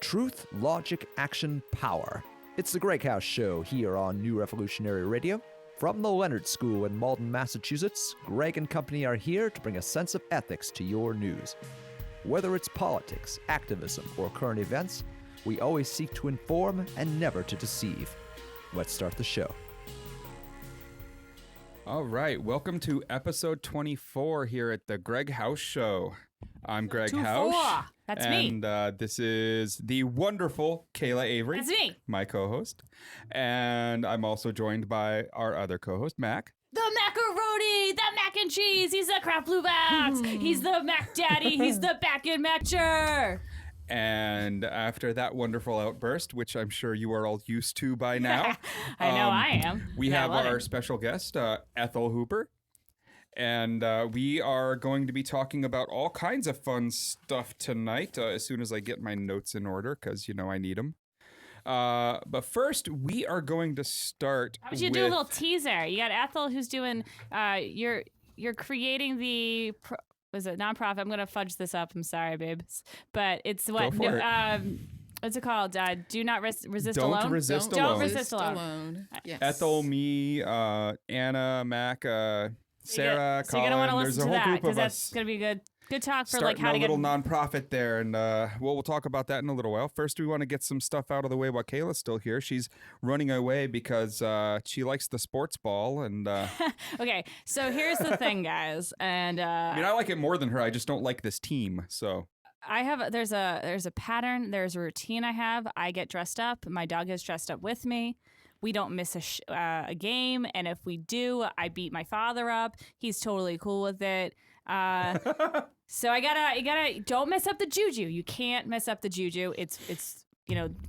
Truth, logic, action, power. It's the GreggHoush Show here on New Revolutionary Radio. From the Leonard School in Malden, Massachusetts, Gregg and company are here to bring a sense of ethics to your news. Whether it's politics, activism, or current events, we always seek to inform and never to deceive. Let's start the show. All right, welcome to episode 24 here at the GreggHoush Show. I'm GreggHoush. That's me. And this is the wonderful Kayla Avery. That's me. My co-host. And I'm also joined by our other co-host, Mac. The macaroni, the mac and cheese. He's the Kraft Blue Box. He's the Mac Daddy. He's the back end matcher. And after that wonderful outburst, which I'm sure you are all used to by now. I know I am. We have our special guest, Ethel Hooper. And we are going to be talking about all kinds of fun stuff tonight as soon as I get my notes in order, because, you know, I need them. But first, we are going to start How would you do a little teaser? You got Ethel who's doing, you're creating the... Was it nonprofit? I'm gonna fudge this up. I'm sorry, babes, but it's what? What's it called? Do not resist alone. Don't resist alone. Yes. Ethel, me, Anna, Mac, Sarah, so you're gonna want to Colin. listen to that because that's gonna be good talk for like how to get a little nonprofit there, and we'll talk about that in a little while. First, we want to get some stuff out of the way while Kayla's still here. She's running away because she likes the sports ball, and Okay, so here's the thing, guys, and I mean, I like it more than her. I just don't like this team, so. I have there's a pattern, there's a routine I have. I get dressed up. My dog gets dressed up with me. We don't miss a game, and if we do, I beat my father up. He's totally cool with it. So you gotta don't mess up the juju. You can't mess up the juju. It's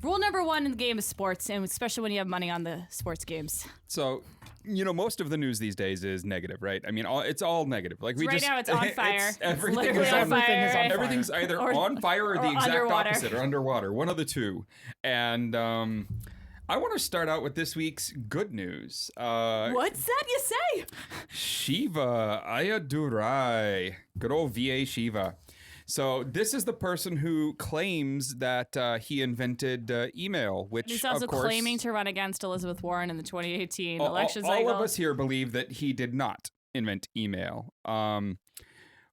rule number one in the game of sports, and especially when you have money on the sports games. So, most of the news these days is negative, right? I mean, it's all negative. Like now, it's on fire. Everything is on fire. Everything's either on fire or the exact underwater. opposite, or underwater. One of the two. And I want to start out with this week's good news. What's that you say? Shiva Ayadurai. Good old VA Shiva. So this is the person who claims that he invented email, which he's also of course, claiming to run against Elizabeth Warren in the 2018 election cycle. All of us here believe that he did not invent email.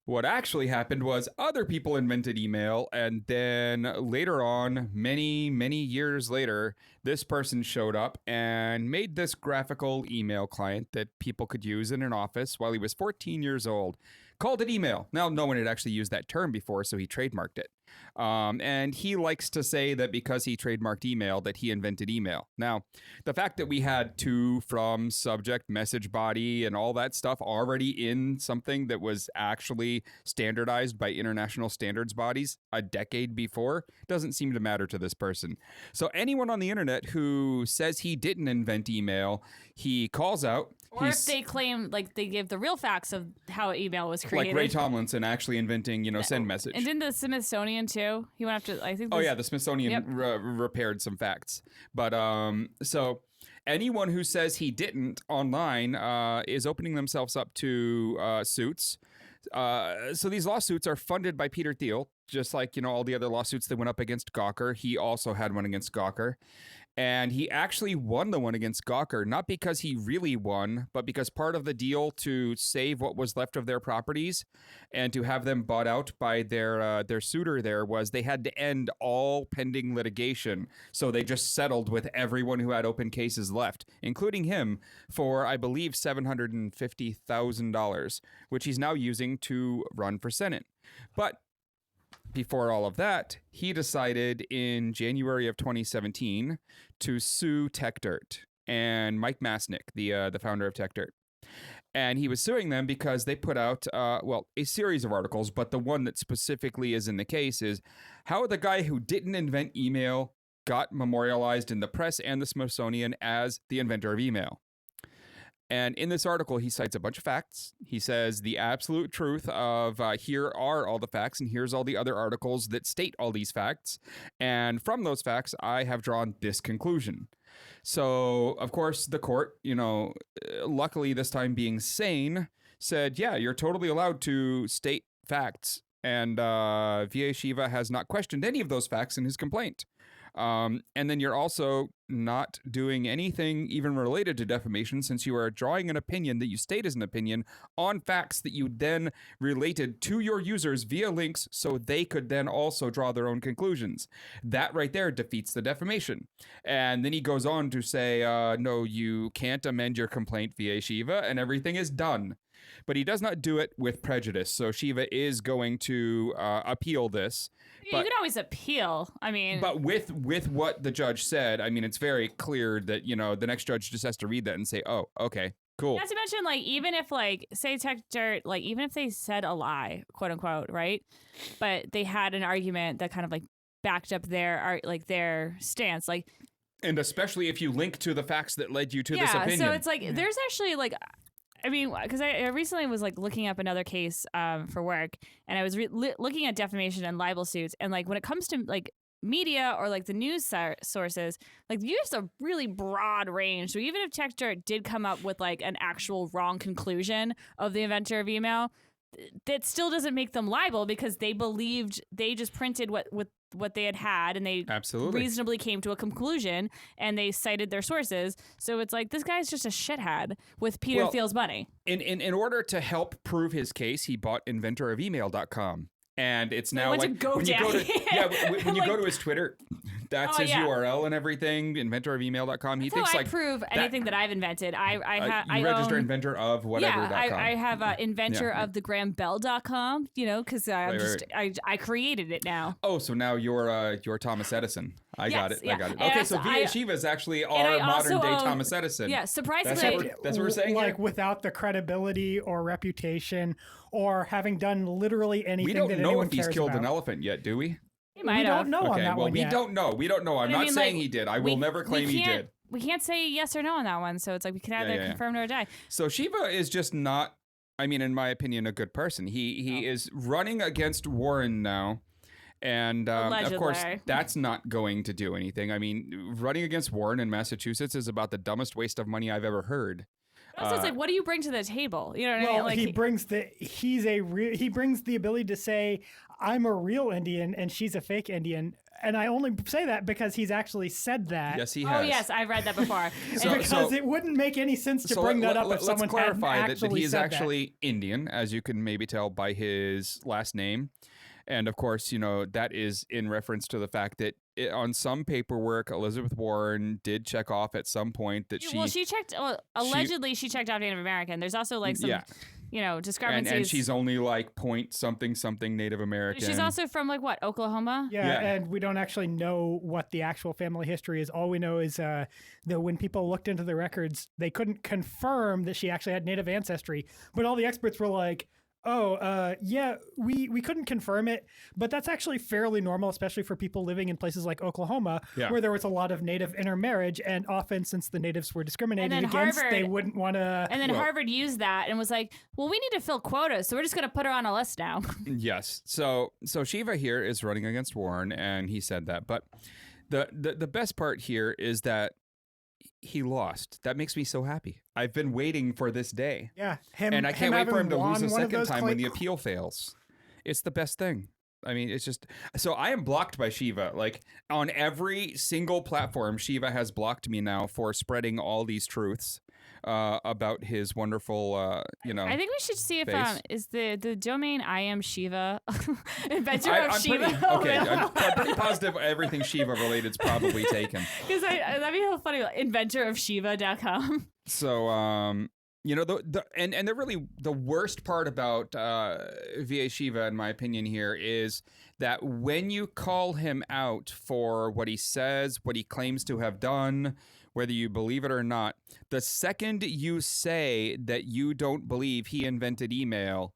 What actually happened was other people invented email, and then later on, many, many years later, this person showed up and made this graphical email client that people could use in an office while he was 14 years old. Called it email. Now, no one had actually used that term before, so he trademarked it. And he likes to say that because he trademarked email, that he invented email. Now, the fact that we had to, from, subject, message body, and all that stuff already in something that was actually standardized by international standards bodies a decade before doesn't seem to matter to this person. So anyone on the internet who says he didn't invent email, he calls out. Or if they claim, like, they give the real facts of how email was created. Like Ray Tomlinson actually inventing, send message. And didn't the Smithsonian, too? He went after, I think... The Smithsonian repaired some facts. But, so anyone who says he didn't online is opening themselves up to suits. So these lawsuits are funded by Peter Thiel, just like, all the other lawsuits that went up against Gawker. He also had one against Gawker. And he actually won the one against Gawker, not because he really won, but because part of the deal to save what was left of their properties and to have them bought out by their suitor there was they had to end all pending litigation. So they just settled with everyone who had open cases left, including him, for, I believe, $750,000, which he's now using to run for Senate. But before all of that, he decided in January of 2017 to sue TechDirt and Mike Masnick, the founder of TechDirt. And he was suing them because they put out, a series of articles, but the one that specifically is in the case is how the guy who didn't invent email got memorialized in the press and the Smithsonian as the inventor of email. And in this article, he cites a bunch of facts. He says the absolute truth of here are all the facts, and here's all the other articles that state all these facts. And from those facts, I have drawn this conclusion. So, of course, the court, luckily this time being sane, said, yeah, you're totally allowed to state facts And VA Shiva has not questioned any of those facts in his complaint. And then you're also not doing anything even related to defamation, since you are drawing an opinion that you state as an opinion on facts that you then related to your users via links so they could then also draw their own conclusions. That right there defeats the defamation. And then he goes on to say, no, you can't amend your complaint via Shiva and everything is done. But he does not do it with prejudice. So Shiva is going to appeal this. You can always appeal. I mean, but with what the judge said, I mean, it's very clear that, you know, the next judge just has to read that and say, oh, okay, cool. not to mention, like, even if, like, say Tech Dirt, like, even if they said a lie, quote unquote, right? But they had an argument that kind of, like, backed up their stance, like. And especially if you link to the facts that led you to this opinion. So it's like, there's actually, like, I mean, because I recently was like looking up another case for work, and I was looking at defamation and libel suits, and like when it comes to like media or like the news sources, like you have a really broad range. So even if Tech Dirt did come up with like an actual wrong conclusion of the inventor of email, that still doesn't make them liable because they believed they just printed what they had and they absolutely reasonably came to a conclusion and they cited their sources. So it's like, this guy's just a shithead with Peter Thiel's money. In order to help prove his case, he bought inventorofemail.com. And it's now like when you go to his Twitter, that's his URL and everything, inventorofemail.com. He thinks like prove anything that I've invented. I register inventor of whatever.com. I have inventor of the grahambell.com, you know, because I created it now. Oh, so now you're Thomas Edison. I got it. And okay, so VA Shiva is actually our modern day Thomas Edison. Yeah, surprisingly. That's what we're saying like here? Without the credibility or reputation or having done literally anything that anyone cares about. We don't know if he's killed an elephant yet, do we? We don't know on that one yet. We don't know. I'm not saying he did. I will never claim he did. We can't say yes or no on that one, so it's like we can either confirm or die. So Shiva is just not, I mean, in my opinion, a good person. He is running against Warren now. And of course, that's not going to do anything. I mean, running against Warren in Massachusetts is about the dumbest waste of money I've ever heard. Also, it's like, what do you bring to the table? You know what I mean? Like, he brings the ability to say, I'm a real Indian and she's a fake Indian. And I only say that because he's actually said that. Yes, he has. Oh, yes, I've read that before. Because it wouldn't make any sense to bring that up if someone hadn't actually that he's said actually Indian, as you can maybe tell by his last name. And of course, you know, that is in reference to the fact that on some paperwork, Elizabeth Warren did check off at some point that she... Well, she checked... allegedly, she checked off Native American. There's also like some... You know, discrepancies. And she's only like something Native American. She's also from like what, Oklahoma? Yeah, and we don't actually know what the actual family history is. All we know is that when people looked into the records, they couldn't confirm that she actually had Native ancestry. But all the experts were like, we couldn't confirm it, but that's actually fairly normal, especially for people living in places like Oklahoma, where there was a lot of Native intermarriage, and often since the natives were discriminated against, they wouldn't want to... And then Harvard used that and was like, well, we need to fill quotas, so we're just going to put her on a list now. Yes. So Shiva here is running against Warren, and he said that, but the best part here is that he lost. That makes me so happy. I've been waiting for this day. Yeah. And I can't wait for him to lose a second time when the appeal fails. It's the best thing. I mean, it's just... So I am blocked by Shiva. Like, on every single platform, Shiva has blocked me now for spreading all these truths about his wonderful, I think we should see if is the domain I am Shiva inventor of I'm Shiva. I'm pretty positive everything Shiva related is probably taken. Because that'd be so funny. Inventorofshiva.com. So you know, and the worst part about VA Shiva, in my opinion, here is that when you call him out for what he says, what he claims to have done, whether you believe it or not, the second you say that you don't believe he invented email,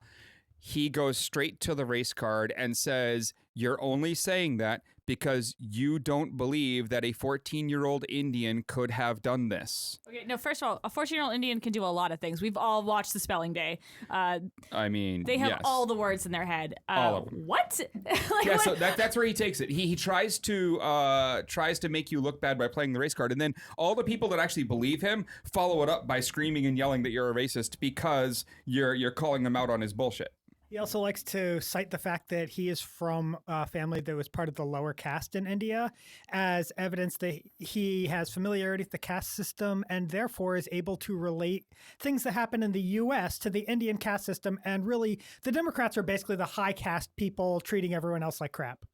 he goes straight to the race card and says, you're only saying that because you don't believe that a 14-year-old Indian could have done this. Okay, no, first of all, a 14-year-old Indian can do a lot of things. We've all watched The Spelling Bee. I mean, they have all the words in their head. All of them. What? What? So that's where he takes it. He tries to make you look bad by playing the race card, and then all the people that actually believe him follow it up by screaming and yelling that you're a racist because you're calling them out on his bullshit. He also likes to cite the fact that he is from a family that was part of the lower caste in India as evidence that he has familiarity with the caste system and therefore is able to relate things that happen in the U.S. to the Indian caste system. And really, the Democrats are basically the high caste people treating everyone else like crap.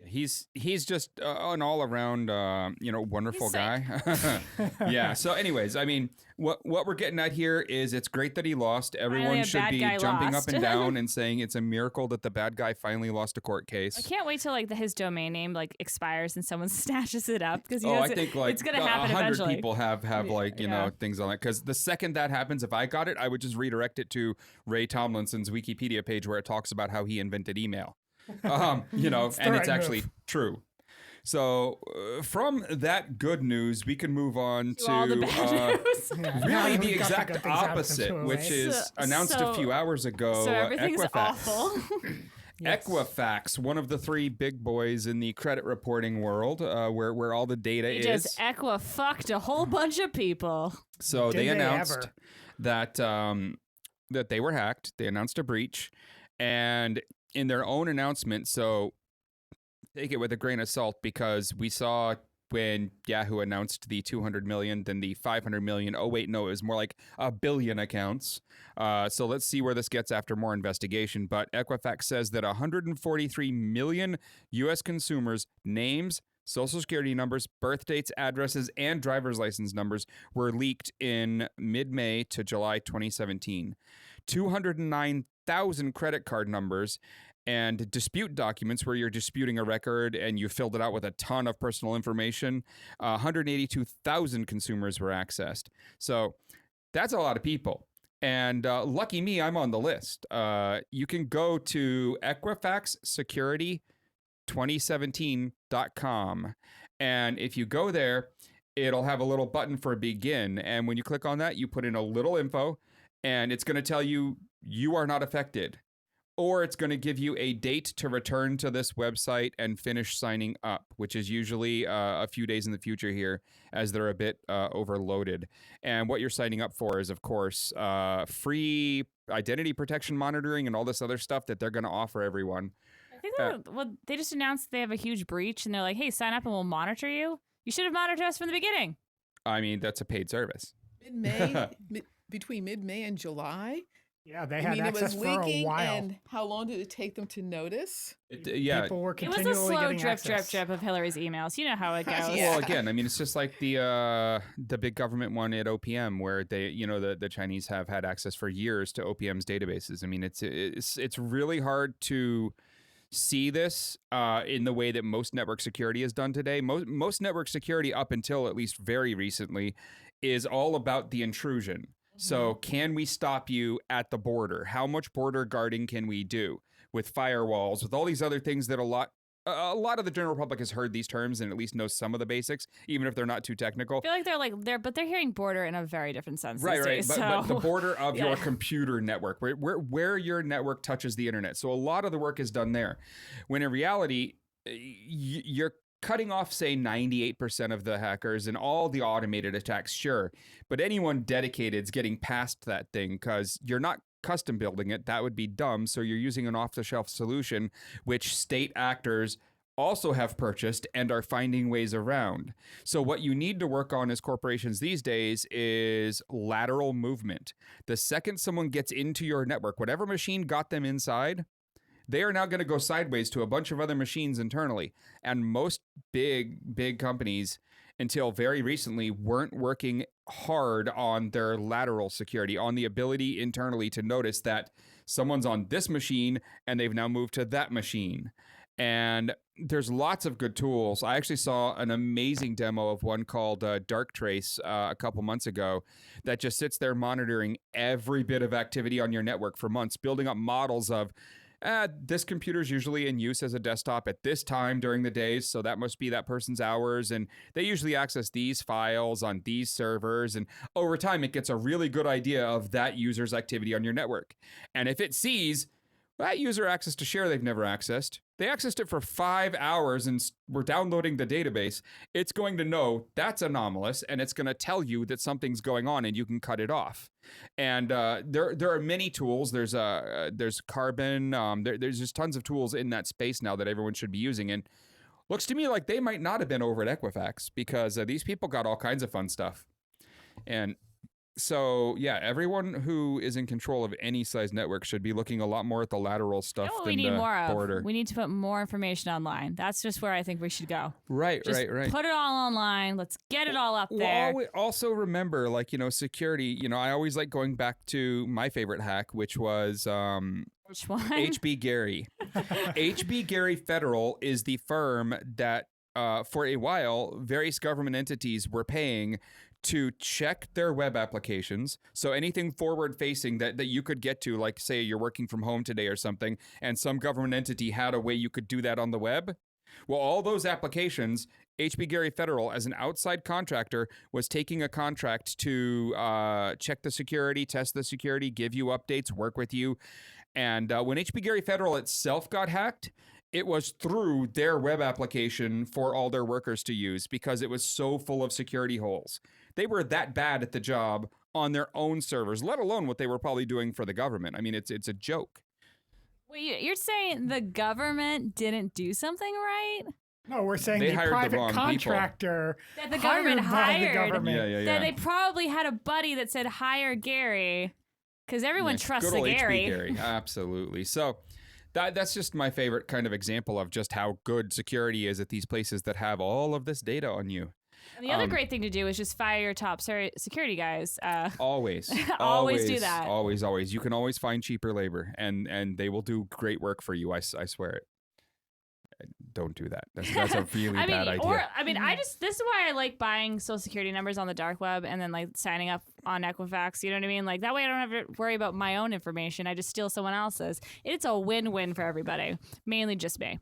He's just an all around wonderful guy. Yeah. So, anyways, I mean, what we're getting at here is it's great that he lost. Everyone should be jumping up and down and saying it's a miracle that the bad guy finally lost a court case. I can't wait till his domain name expires and someone snatches it up because I think it's gonna happen 100 eventually. people have things on it, because the second that happens, if I got it, I would just redirect it to Ray Tomlinson's Wikipedia page where it talks about how he invented email. And it's actually true. So from that good news, we can move on to all the bad news. Really the exact opposite, which is announced a few hours ago. So everything's Equifax. awful. Yes. Equifax, one of the three big boys in the credit reporting world, where all the data is. Just Equifucked a whole bunch of people. So they announced that they were hacked. They announced a breach, and in their own announcement, so take it with a grain of salt, because we saw when Yahoo announced the 200 million, then the 500 million. Oh, wait, no, it was more like a billion accounts. So let's see where this gets after more investigation. But Equifax says that 143 million U.S. consumers' names, social security numbers, birth dates, addresses, and driver's license numbers were leaked in mid-May to July 2017. 209,000 credit card numbers and dispute documents where you're disputing a record and you filled it out with a ton of personal information. 182,000 consumers were accessed. So that's a lot of people. And lucky me, I'm on the list. You can go to EquifaxSecurity2017.com. And if you go there, it'll have a little button for begin. And when you click on that, you put in a little info, and it's going to tell you are not affected. Or it's going to give you a date to return to this website and finish signing up, which is usually a few days in the future here, as they're a bit overloaded. And what you're signing up for is, of course, free identity protection monitoring and all this other stuff that they're going to offer everyone. I think they just announced they have a huge breach, and they're like, hey, sign up and we'll monitor you. You should have monitored us from the beginning. I mean, that's a paid service. Mid-May, between mid-May and July. Yeah, they had access for a while. And how long did it take them to notice? People were continually it was a slow getting drip of Hillary's emails. You know how it goes. Yeah. Well, again, I mean, it's just like the big government one at OPM, where they, the Chinese have had access for years to OPM's databases. I mean, it's really hard to see this in the way that most network security is done today. Most network security, up until at least very recently, is all about the intrusion. So can we stop you at the border? How much border guarding can we do with firewalls, with all these other things that a lot of the general public has heard these terms and at least knows some of the basics, even if they're not too technical. I feel like they're hearing border in a very different sense. Right, these right. days, But the border of your computer network, where your network touches the internet. So a lot of the work is done there. When in reality, you're cutting off, say, 98% of the hackers and all the automated attacks, sure. But anyone dedicated is getting past that thing, because you're not custom building it. That would be dumb. So you're using an off-the-shelf solution, which state actors also have purchased and are finding ways around. So what you need to work on as corporations these days is lateral movement. The second someone gets into your network, whatever machine got them inside, they are now going to go sideways to a bunch of other machines internally. And most big companies, until very recently, weren't working hard on their lateral security, on the ability internally to notice that someone's on this machine and they've now moved to that machine. And there's lots of good tools. I actually saw an amazing demo of one called Darktrace a couple months ago that just sits there monitoring every bit of activity on your network for months, building up models of this computer is usually in use as a desktop at this time during the days, so that must be that person's hours, and they usually access these files on these servers, and over time it gets a really good idea of that user's activity on your network. And if it sees that user access to share they've never accessed, They accessed it for 5 hours and were downloading the database. It's going to know that's anomalous, and it's going to tell you that something's going on, and you can cut it off. And there are many tools. There's Carbon. There's just tons of tools in that space now that everyone should be using. And looks to me like they might not have been over at Equifax, because these people got all kinds of fun stuff. And so, yeah, everyone who is in control of any size network should be looking a lot more at the lateral stuff You know what than we need the more of? border. We need to put more information online. That's just where I think we should go. Right. Put it all online. Let's get it all up there. Well, also remember, like, security, I always like going back to my favorite hack, which was Which one? HB Gary. HB Gary Federal is the firm that for a while, various government entities were paying to check their web applications. So anything forward facing that you could get to, like say you're working from home today or something, and some government entity had a way you could do that on the web. Well, all those applications, HB Gary Federal, as an outside contractor, was taking a contract to check the security, test the security, give you updates, work with you. And when HB Gary Federal itself got hacked, it was through their web application for all their workers to use, because it was so full of security holes. They were that bad at the job on their own servers, let alone what they were probably doing for the government. I mean, it's a joke. Wait, you're saying the government didn't do something right? No, we're saying They the hired the private wrong people. contractor That the government hired by the hired. government. Yeah. That they probably had a buddy that said, hire Gary, because everyone trusts Good the old Gary. HB Gary. Absolutely. So that's just my favorite kind of example of just how good security is at these places that have all of this data on you. And the other great thing to do is just fire your top security guys. Always. Always do that. Always. You can always find cheaper labor, and they will do great work for you. I swear it. Don't do that. That's a really bad idea. This is why I like buying social security numbers on the dark web and then like signing up on Equifax. You know what I mean? Like that way I don't have to worry about my own information. I just steal someone else's. It's a win-win for everybody, mainly just me.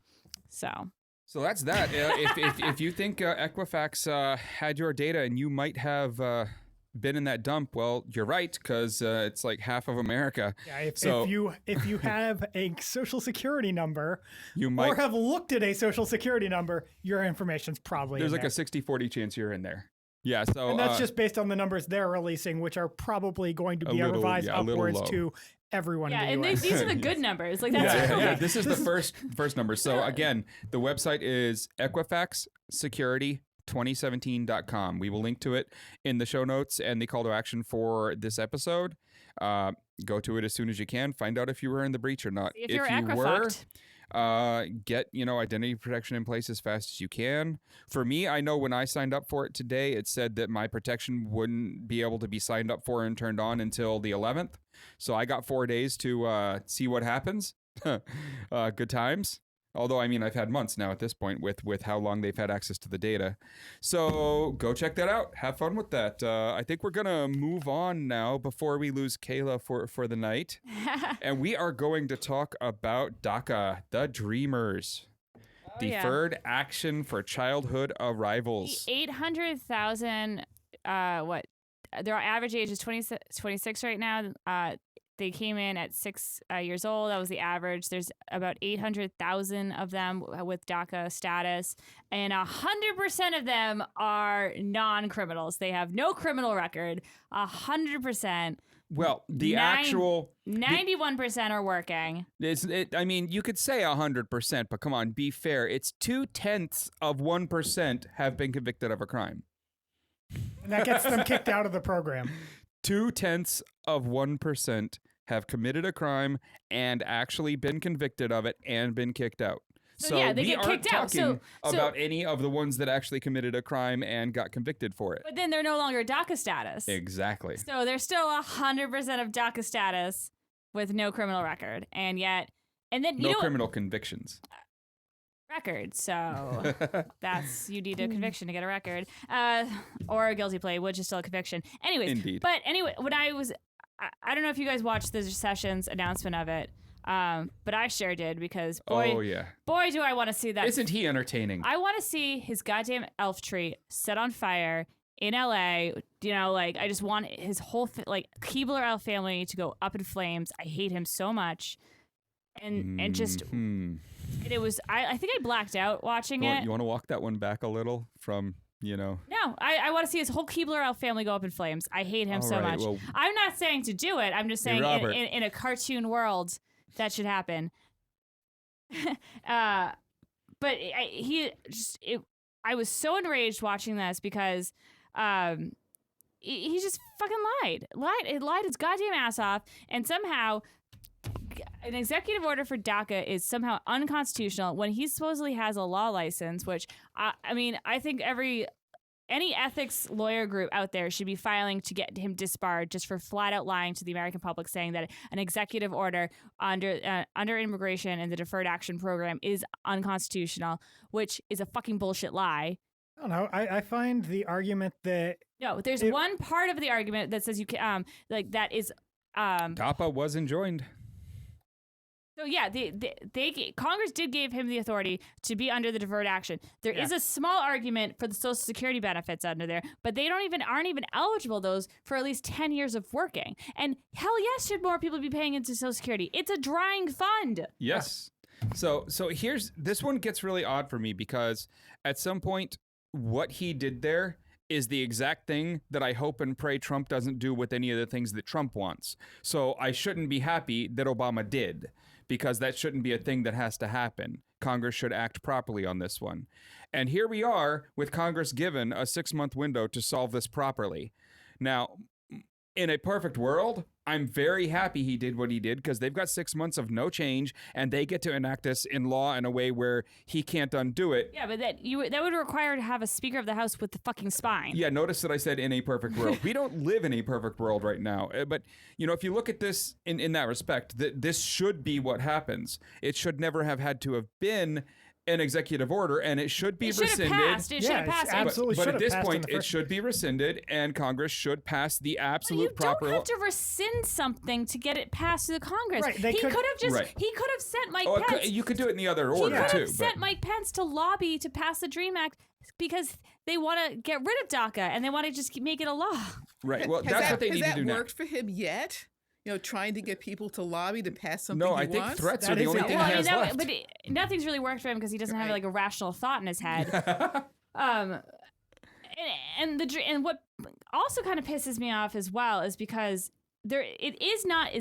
So that's that. If you think Equifax had your data and you might have been in that dump, well, you're right, because it's like half of America. Yeah, So if you have a social security number, you might or have looked at a social security number, your information's probably there's in like there. a 60-40 chance you're in there. Yeah, so And that's just based on the numbers they're releasing, which are probably going to be revised a little upwards low. to everyone Yeah, in the and US. these are the good numbers. Like that's yeah. This is the first number. So again, the website is EquifaxSecurity2017.com. We will link to it in the show notes and the call to action for this episode. Go to it as soon as you can. Find out if you were in the breach or not. if you're you were, Equifaxed. get identity protection in place as fast as you can. For me, I know when I signed up for it today, it said that my protection wouldn't be able to be signed up for and turned on until the 11th. So I got 4 days to see what happens. Good times. Although, I mean, I've had months now at this point with how long they've had access to the data. So go check that out. Have fun with that. I think we're going to move on now before we lose Kayla for the night. And we are going to talk about Daca, the Dreamers. Deferred action for childhood arrivals. 800,000, their average age is 26 right now. They came in at 6 years old. That was the average. There's about 800,000 of them with DACA status, and 100% of them are non-criminals. They have no criminal record. 100%. Well, the actual 91% are working. I mean, you could say 100%, but come on, be fair. It's 0.2% have been convicted of a crime. And that gets them kicked out of the program. 0.2% have committed a crime and actually been convicted of it and been kicked out. So yeah, they we get aren't kicked out. talking about any of the ones that actually committed a crime and got convicted for it. But then they're no longer DACA status. Exactly. So they're still 100% of DACA status with no criminal record. And then no criminal convictions. Record. So you need a conviction to get a record. Or a guilty plea, which is still a conviction. Anyways. Indeed. But anyway, I don't know if you guys watched the Sessions announcement of it. But I sure did, because boy, do I want to see that. Isn't he entertaining? I want to see his goddamn elf tree set on fire in LA. I just want his whole Keebler elf family to go up in flames. I hate him so much. And just And it was, I think I blacked out watching it. You want to walk that one back a little from, No, I want to see his whole Keebler family go up in flames. I hate him All so right, much. well- I'm not saying to do it. I'm just saying Robert. in a cartoon world that should happen. But I was so enraged watching this because he just fucking lied his goddamn ass off, and somehow an executive order for Daca is somehow unconstitutional when he supposedly has a law license, which I think any ethics lawyer group out there should be filing to get him disbarred just for flat out lying to the American public, saying that an executive order under immigration and the Deferred Action Program is unconstitutional, which is a fucking bullshit lie. I don't know. I find the argument that No, there's one part of the argument that says you can that is DAPA was enjoined. So yeah, Congress did give him the authority to be under the deferred action. There is a small argument for the Social Security benefits under there, but they aren't even eligible those for at least 10 years of working. And hell yes, should more people be paying into Social Security? It's a drying fund. Yes. So here's this one gets really odd for me because at some point what he did there is the exact thing that I hope and pray Trump doesn't do with any of the things that Trump wants. So I shouldn't be happy that Obama did, because that shouldn't be a thing that has to happen. Congress should act properly on this one. And here we are with Congress given a 6-month window to solve this properly. Now, in a perfect world, I'm very happy he did what he did because they've got 6 months of no change and they get to enact this in law in a way where he can't undo it. Yeah, but that would require to have a Speaker of the House with the fucking spine. Yeah, notice that I said in a perfect world. We don't live in a perfect world right now. But, if you look at this in that respect, this should be what happens. It should never have had to have been an executive order, and it should be rescinded. It should have passed. But at this point, it should be rescinded, and Congress should pass the absolute proper. You don't have to rescind something to get it passed through the Congress. Right, He could have sent Mike Pence. You could do it in the other order, He could too. have sent Mike Pence to lobby to pass the DREAM Act because they want to get rid of DACA and they want to just make it a law. Right. Well, that's what they need to do now. Has that worked for him yet? Trying to get people to lobby to pass something No, he I think wants? threats are the only thing he has left. But nothing's really worked for him because he doesn't have a rational thought in his head. And what also kind of pisses me off as well is because it is not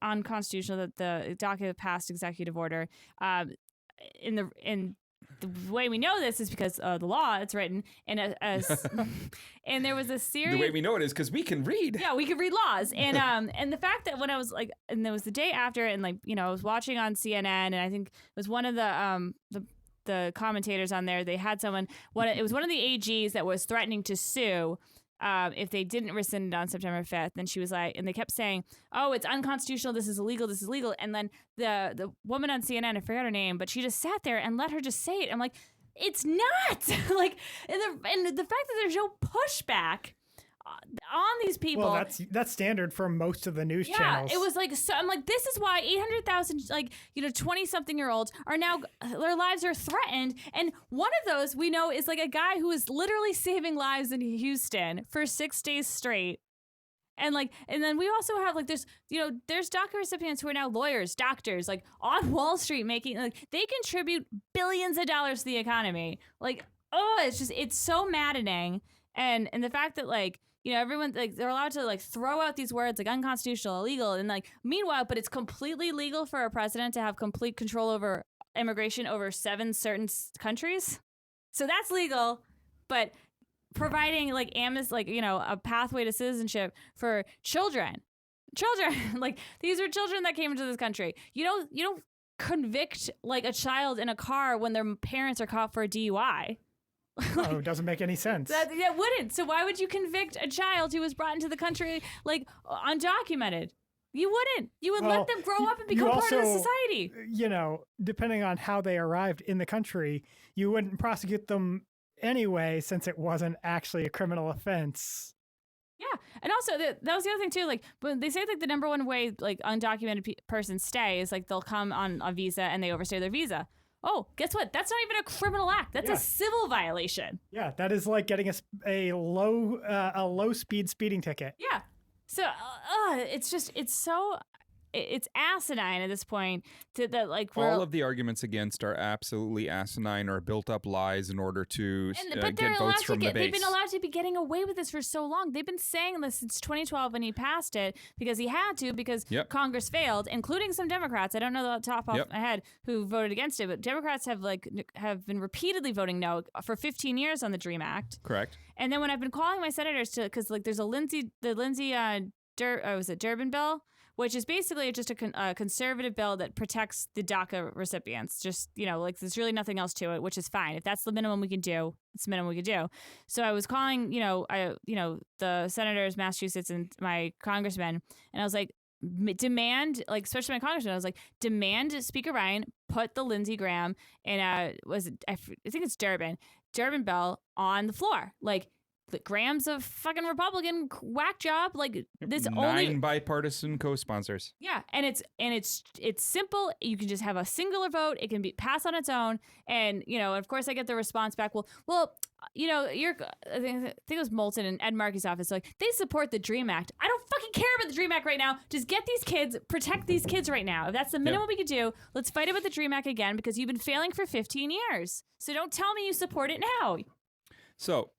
unconstitutional that the DACA passed executive order. The way we know this is because the law it's written and and there was a series. The way we know it is because we can read. Yeah, we can read laws, and the fact that when I was and there was the day after, and I was watching on CNN, and I think it was one of the commentators on there. They had it was one of the AGs that was threatening to sue. If they didn't rescind it on September 5th, then she was like, and they kept saying, "Oh, it's unconstitutional. This is illegal. This is illegal." And then the woman on CNN, I forgot her name, but she just sat there and let her just say it. I'm like, it's not and the fact that there's no pushback on these people. Well, that's standard for most of the news channels. Yeah, it was so I'm like, this is why 800,000 20-something-year-olds are now, their lives are threatened, and one of those we know is a guy who is literally saving lives in Houston for 6 days straight. And then we also have there's DACA recipients who are now lawyers, doctors, on Wall Street making they contribute billions of dollars to the economy. It's so maddening, and the fact that everyone they're allowed to throw out these words unconstitutional, illegal, and meanwhile, but it's completely legal for a president to have complete control over immigration over 7 certain countries. So that's legal, but providing a pathway to citizenship for children, these are children that came into this country. You don't convict a child in a car when their parents are caught for a DUI. Oh, it doesn't make any sense. That wouldn't. So why would you convict a child who was brought into the country undocumented? You wouldn't. You would let them grow up and become part of the society. Depending on how they arrived in the country, you wouldn't prosecute them anyway since it wasn't actually a criminal offense. Yeah, and also that was the other thing too. When they say the number one way undocumented persons stay is they'll come on a visa and they overstay their visa. Oh, guess what? That's not even a criminal act. That's a civil violation. Yeah, that is like getting a low speed speeding ticket. Yeah. So it's so it's asinine at this point that like all of the arguments against are absolutely asinine or built up lies in order to but get votes from the base. They've been allowed to be getting away with this for so long. They've been saying this since 2012 when he passed it because he had to because Congress failed, including some Democrats. I don't know the top off my head who voted against it, but Democrats have been repeatedly voting no for 15 years on the DREAM Act. Correct. And then when I've been calling my senators because like there's a Durbin bill, which is basically just a conservative bill that protects the Daca recipients. Just, like there's really nothing else to it, which is fine. If that's the minimum we can do, it's the minimum we could do. So I was calling, the senators, Massachusetts, and my congressmen, and I was like, demand, like especially my congressman, I was like, demand Speaker Ryan put the Lindsey Graham and I think it's Durbin bill on the floor, like. Grams of fucking Republican whack job, like this 9 bipartisan co-sponsors. Yeah, and it's simple. You can just have a singular vote. It can be passed on its own, and of course I get the response back. Well, I think it was Moulton and Ed Markey's office. Like they support the DREAM Act. I don't fucking care about the DREAM Act right now. Just get these kids, protect these kids right now. If that's the minimum we could do, let's fight about the DREAM Act again because you've been failing for 15 years. So don't tell me you support it now. So.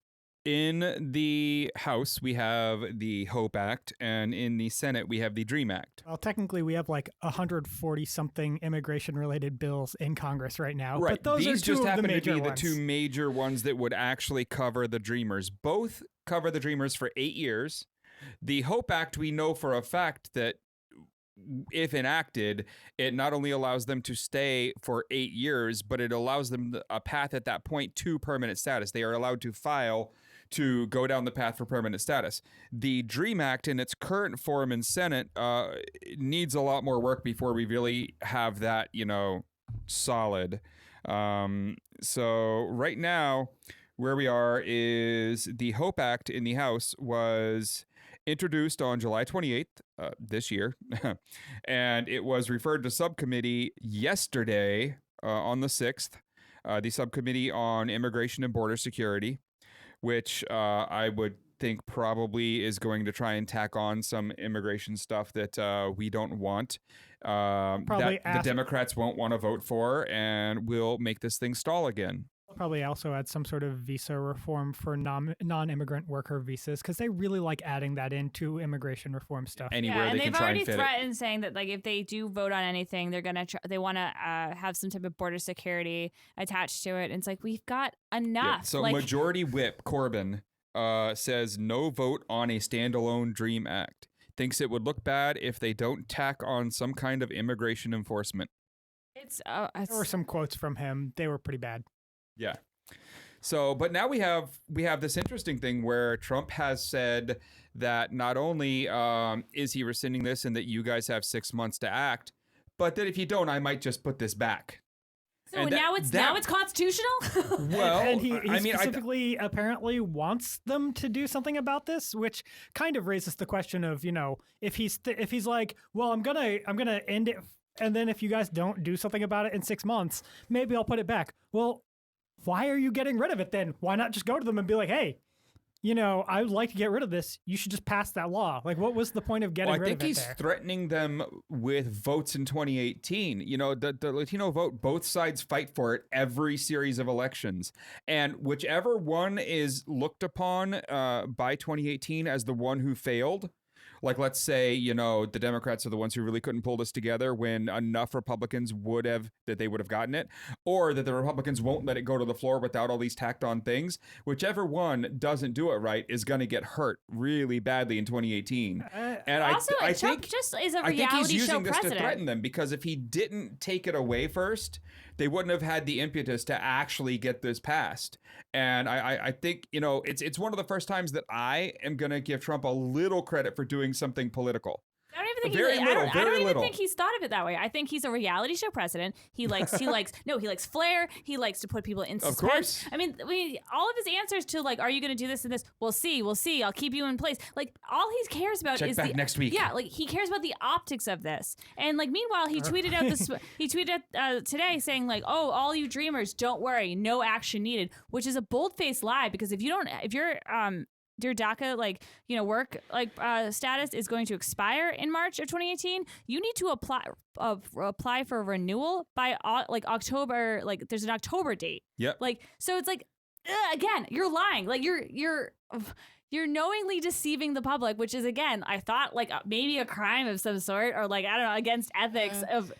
In the House, we have the HOPE Act, and in the Senate, we have the DREAM Act. Well, technically, we have like 140-something immigration-related bills in Congress right now. Right. But those These are two just of happen the to major be ones. the two major ones that would actually cover the Dreamers. Both cover the Dreamers for 8 years. The HOPE Act, we know for a fact that if enacted, it not only allows them to stay for 8 years, but it allows them a path at that point to permanent status. They are allowed to file to go down the path for permanent status. The DREAM Act in its current form in Senate needs a lot more work before we really have that, solid. So right now, where we are is the HOPE Act in the House was introduced on July 28th this year, and it was referred to subcommittee yesterday on the 6th, the subcommittee on immigration and border security, which I would think probably is going to try and tack on some immigration stuff that we don't want, that the Democrats won't want to vote for, and will make this thing stall again. Probably also add some sort of visa reform for non-immigrant worker visas because they really like adding that into immigration reform stuff. Anywhere and they can they've try already and fit threatened saying that like if they do vote on anything, they're gonna they want to have some type of border security attached to it. And it's like we've got enough. Yeah. So Majority Whip Corbyn says no vote on a standalone DREAM Act. Thinks it would look bad if they don't tack on some kind of immigration enforcement. There were some quotes from him. They were pretty bad. Yeah. So, but now we have this interesting thing where Trump has said that not only is he rescinding this and that you guys have 6 months to act, but that if you don't, I might just put this back. So now it's constitutional? Well, and he specifically apparently wants them to do something about this, which kind of raises the question of, if he's like, well, I'm gonna end it, and then if you guys don't do something about it in 6 months, maybe I'll put it back. Well, why are you getting rid of it then? Why not just go to them and be like, hey, I would like to get rid of this. You should just pass that law. Like, what was the point of getting rid of it? I think he's threatening them with votes in 2018. The Latino vote, both sides fight for it every series of elections. And whichever one is looked upon by 2018 as the one who failed, like, let's say, the Democrats are the ones who really couldn't pull this together when enough Republicans would have gotten it, or that the Republicans won't let it go to the floor without all these tacked on things. Whichever one doesn't do it right is going to get hurt really badly in 2018. And also, I Trump think just is a I think reality he's show using this president. to threaten them, because if he didn't take it away first, they wouldn't have had the impetus to actually get this passed. And I think, it's one of the first times that I am going to give Trump a little credit for doing something political. I don't even think I don't even think he's thought of it that way. I think he's a reality show president. He likes flair. He likes to put people in suspense. Of course. I mean, all of his answers to like, are you going to do this and this? We'll see. I'll keep you in place. Like, all he cares about is next week. Yeah, like he cares about the optics of this. And like, meanwhile, he tweeted out this. He tweeted today saying like, oh, all you dreamers, don't worry, no action needed, which is a bold-faced lie, because if you're your DACA work status is going to expire in March of 2018, you need to apply for renewal by October. Like there's an October date. Yep. So it's again, you're lying. Like you're knowingly deceiving the public, which is, again, I thought maybe a crime of some sort, or I don't know, against ethics of.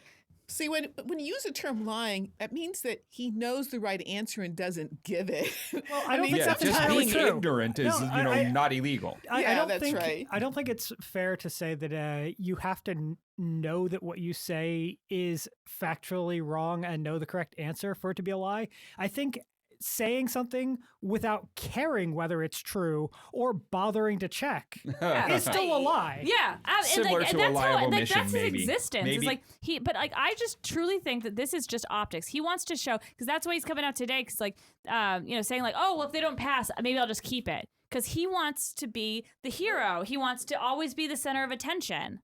See, when you use the term lying, that means that he knows the right answer and doesn't give it. Well, I don't think that's just entirely being true. ignorant is not illegal. I don't that's think, right. I don't think it's fair to say that you have to know that what you say is factually wrong and know the correct answer for it to be a lie. I think saying something without caring whether it's true or bothering to check is still a lie. Yeah, Similar to a lie of omission, that's his maybe. existence. Maybe. It's I just truly think that this is just optics. He wants to show, because that's why he's coming out today. Because saying oh, well, if they don't pass, maybe I'll just keep it. Because he wants to be the hero. He wants to always be the center of attention.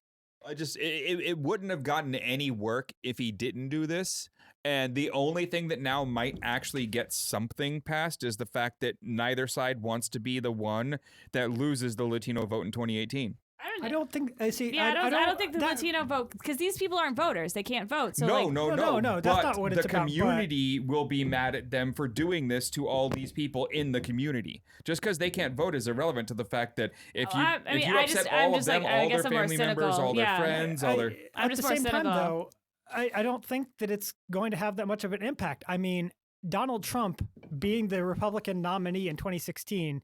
It wouldn't have gotten any work if he didn't do this. And the only thing that now might actually get something passed is the fact that neither side wants to be the one that loses the Latino vote in 2018. I don't think. I don't think the Latino vote, because these people aren't voters. They can't vote. So no. That's not what it's the about. community will be mad at them for doing this to all these people in the community. Just because they can't vote is irrelevant to the fact that if you upset all of them, all their family members, all their friends, all their. I'm just at the same cynical. time, though, I don't think that it's going to have that much of an impact. I mean, Donald Trump, being the Republican nominee in 2016,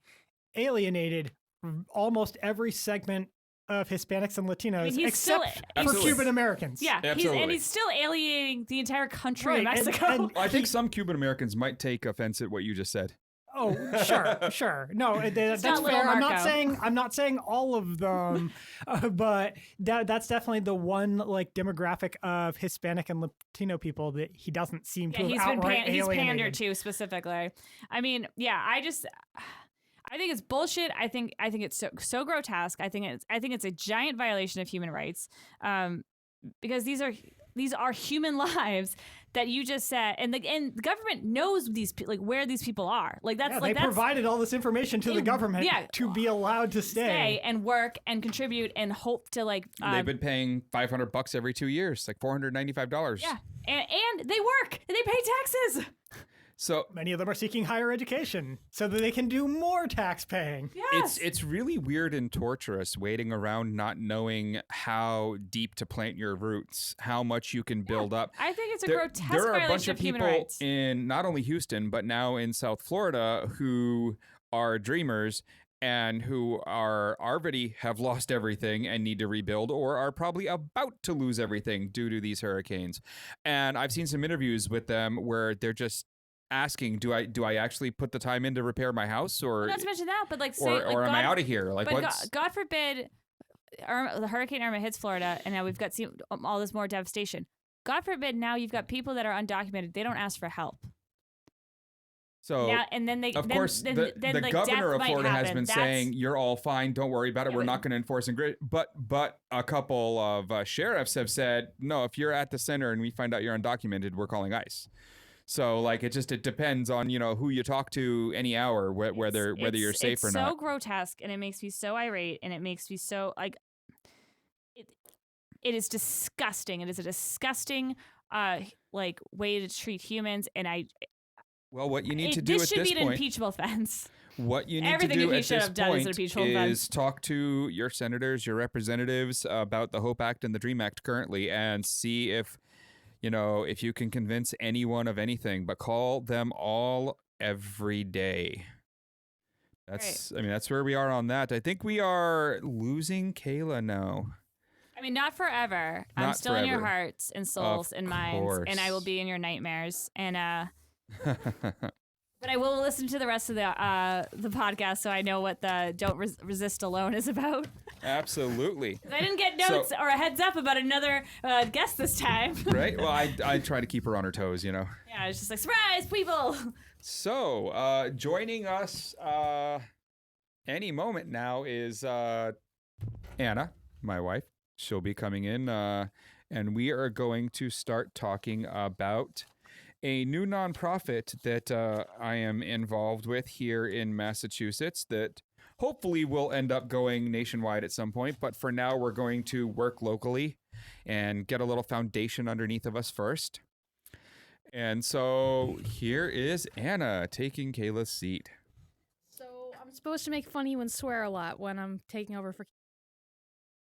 alienated almost every segment of Hispanics and Latinos, except for Cuban Americans. Yeah, he's still alienating the entire country of Mexico. And I think some Cuban Americans might take offense at what you just said. Oh, sure. No, that's fair. I'm not saying all of them, but that's definitely the one demographic of Hispanic and Latino people that he doesn't seem to have outright alienated. He's pandered to specifically. I mean, I think it's bullshit. I think it's so grotesque. I think it's a giant violation of human rights, because these are human lives that you just said, and the government knows where these people are. They provided all this information to the government to be allowed to stay and work and contribute and hope to they've been paying $500 every 2 years, $495. Yeah, and they work and they pay taxes. So many of them are seeking higher education so that they can do more tax paying. Yes. It's really weird and torturous waiting around not knowing how deep to plant your roots, how much you can build up. I think it's a grotesque there are a violation bunch of of human people rights. in not only Houston, but now in South Florida who are dreamers and who are already have lost everything and need to rebuild, or are probably about to lose everything due to these hurricanes. And I've seen some interviews with them where they're just asking, do I actually put the time in to repair my house, or not to mention that, but or am I out of here? God forbid, the Hurricane Irma hits Florida, and now we've got all this more devastation. God forbid, now you've got people that are undocumented. They don't ask for help. So now, and then of course, the governor of Florida has been saying, "You're all fine. Don't worry about it. We're not going to enforce it." But a couple of sheriffs have said, "No, if you're at the center and we find out you're undocumented, we're calling ICE." So it depends on who you talk to any hour, whether you're safe or not. It's so grotesque, and it makes me so irate, and it makes me so it is disgusting. It is a disgusting way to treat humans, and well, what you need to do at this point, this should be an impeachable offense. What you need Everything to do he at should this have done is talk to your senators, your representatives about the HOPE Act and the DREAM Act currently, and see if you can convince anyone of anything, but call them all every day. That's where we are on that. I think we are losing Kayla now. I mean, not forever. I'm still in your hearts and souls and minds, and I will be in your nightmares. And but I will listen to the rest of the podcast, so I know what the Don't Resist Alone is about. Absolutely. I didn't get notes or a heads up about another guest this time. Right? Well, I try to keep her on her toes, Yeah, it's just surprise, people. So, joining us any moment now is Anna, my wife. She'll be coming in, and we are going to start talking about a new nonprofit that I am involved with here in Massachusetts that hopefully we'll end up going nationwide at some point. But for now, we're going to work locally and get a little foundation underneath of us first. And so here is Anna taking Kayla's seat. So I'm supposed to make fun of you and swear a lot when I'm taking over for.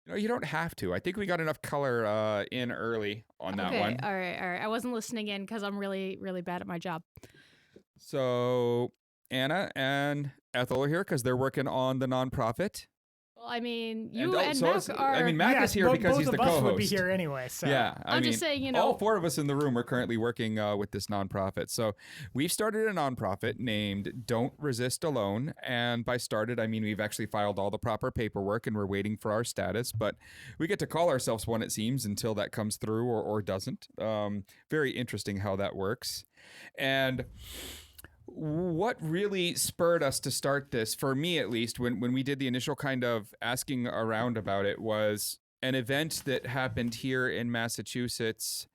No, you don't have to. I think we got enough color in early on that one. All right. I wasn't listening in because I'm really, really bad at my job. So Anna and Ethel are here because they're working on the nonprofit. Well, I mean, you And and so Mac is- are. I mean, Mac is here both- because both he's the of us would be co-host. here anyway. So. Yeah, I'm just saying, you know. all four of us in the room are currently working with this nonprofit. So we've started a nonprofit named Don't Resist Alone. And by started, I mean we've actually filed all the proper paperwork and we're waiting for our status. But we get to call ourselves one, it seems, until that comes through or doesn't. Very interesting how that works. And what really spurred us to start this, for me at least, when we did the initial kind of asking around about it, was an event that happened here in Massachusetts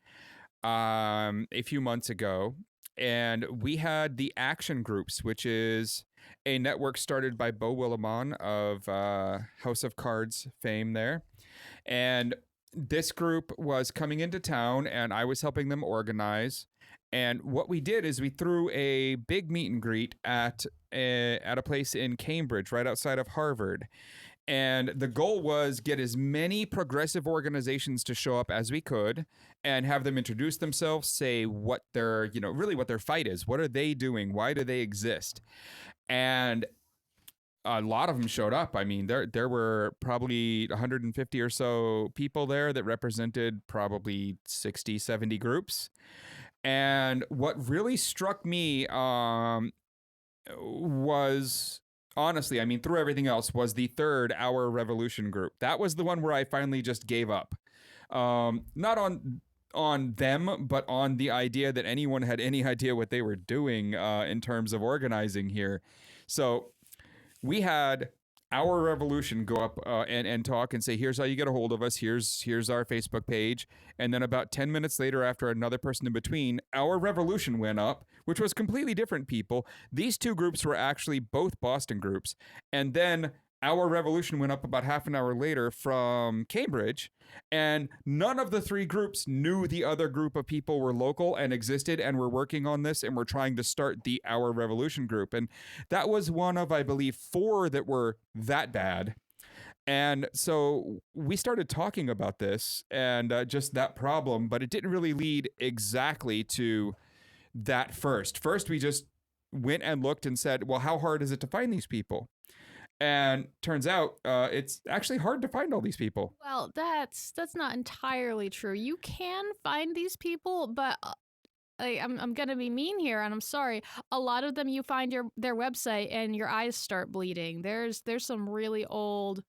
a few months ago. And we had the Action Groups, which is a network started by Bo Willimon of House of Cards fame there. And this group was coming into town and I was helping them organize. And what we did is we threw a big meet and greet at a place in Cambridge, right outside of Harvard. And the goal was get as many progressive organizations to show up as we could and have them introduce themselves, say what their, really what their fight is. What are they doing? Why do they exist? And a lot of them showed up. I mean, there were probably 150 or so people there that represented probably 60, 70 groups. And what really struck me was, honestly, I mean, through everything else, was the third Our Revolution group. That was the one where I finally just gave up. Not on them, but on the idea that anyone had any idea what they were doing in terms of organizing here. So we had Our Revolution go up and talk and say, here's how you get a hold of us. Here's our Facebook page. And then about 10 minutes later, after another person in between, Our Revolution went up, which was completely different people. These two groups were actually both Boston groups. And then Our Revolution went up about half an hour later from Cambridge. And none of the three groups knew the other group of people were local and existed and were working on this and were trying to start the Our Revolution group. And that was one of, I believe, 4 that were that bad. And so we started talking about this and just that problem, but it didn't really lead exactly to that first. First, we just went and looked and said, well, how hard is it to find these people? And turns out it's actually hard to find all these people. Well, that's not entirely true. You can find these people, but I'm gonna be mean here, and I'm sorry. A lot of them, you find their website and your eyes start bleeding. There's some really old,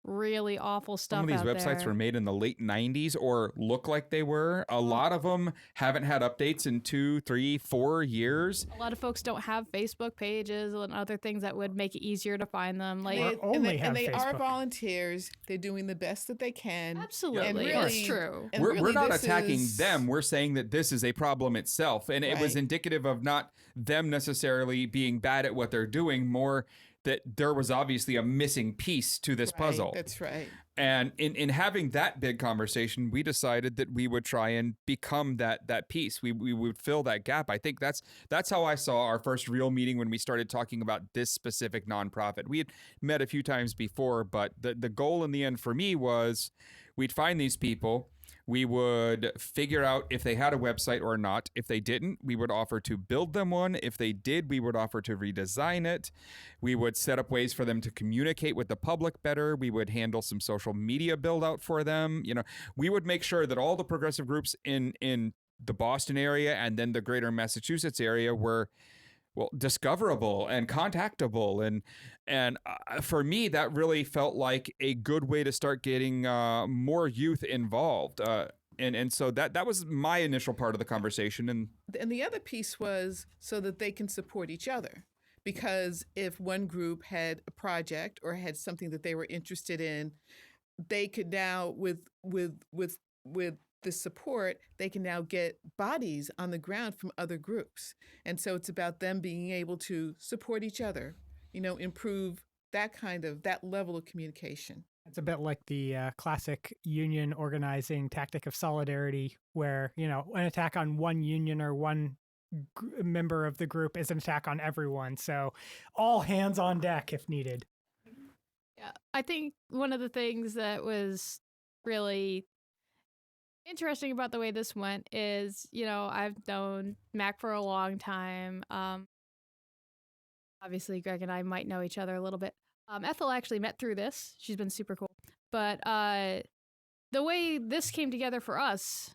really awful stuff. Some of these out websites there. were made in the late 90s or look like they were. A lot of them haven't had updates in 2, 3, 4 years. A lot of folks don't have Facebook pages and other things that would make it easier to find them. Like, Or They are Facebook. volunteers. They're doing the best that they can. absolutely, And it's true. and We're really not this attacking is- them. We're saying that this is a problem itself. And it was Right. indicative of not them necessarily being bad at what they're doing, more that there was obviously a missing piece to this Right, puzzle. That's right. And in having that big conversation, we decided that we would try and become that piece. We would fill that gap. I think that's how I saw our first real meeting when we started talking about this specific nonprofit. We had met a few times before, but the goal in the end for me was we'd find these people. We would figure out if they had a website or not. If they didn't, we would offer to build them one. If they did, we would offer to redesign it. We would set up ways for them to communicate with the public better. We would handle some social media build out for them. We would make sure that all the progressive groups in the Boston area and then the greater Massachusetts area were discoverable and contactable. And for me, that really felt like a good way to start getting more youth involved. And so that was my initial part of the conversation. And the other piece was so that they can support each other. Because if one group had a project or had something that they were interested in, they could now, with the support, they can now get bodies on the ground from other groups. And so it's about them being able to support each other, improve that level of communication. It's a bit like the classic union organizing tactic of solidarity, where, an attack on one union or one member of the group is an attack on everyone. So all hands on deck if needed. Yeah, I think one of the things that was really interesting about the way this went is, I've known Mac for a long time. Obviously, Gregg and I might know each other a little bit. Ethel actually met through this. She's been super cool. But the way this came together for us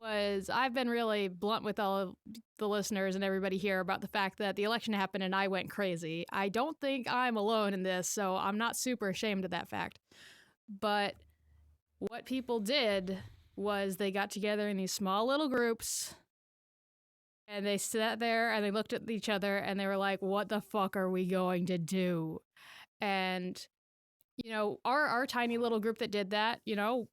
was, I've been really blunt with all of the listeners and everybody here about the fact that the election happened and I went crazy. I don't think I'm alone in this, so I'm not super ashamed of that fact. But what people did was they got together in these small little groups and they sat there and they looked at each other and they were like, what the fuck are we going to do? And, our tiny little group that did that,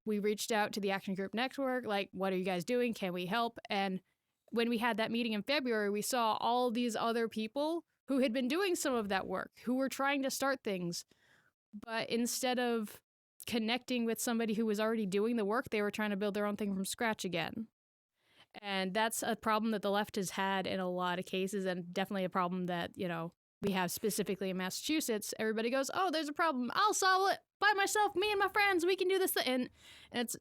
we reached out to the Action Group Network, like, what are you guys doing? Can we help? And when we had that meeting in February, we saw all these other people who had been doing some of that work, who were trying to start things. But instead of connecting with somebody who was already doing the work, they were trying to build their own thing from scratch again. And that's a problem that the left has had in a lot of cases, and definitely a problem that, we have specifically in Massachusetts. Everybody goes, oh, there's a problem. I'll solve it by myself, me and my friends. We can do this. And it's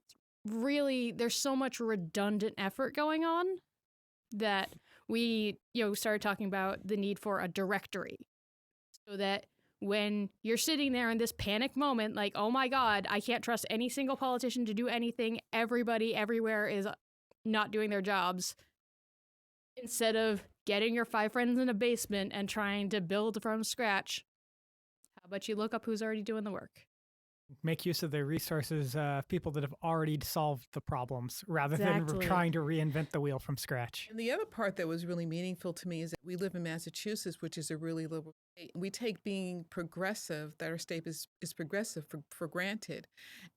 really, there's so much redundant effort going on that we, started talking about the need for a directory, so that when you're sitting there in this panic moment, like, oh my God, I can't trust any single politician to do anything. Everybody everywhere is not doing their jobs. Instead of getting your 5 friends in a basement and trying to build from scratch, how about you look up who's already doing the work? Make use of the resources of people that have already solved the problems, rather Exactly. than trying to reinvent the wheel from scratch. And the other part that was really meaningful to me is that we live in Massachusetts, which is a really liberal state. We take being progressive, that our state is progressive, for granted.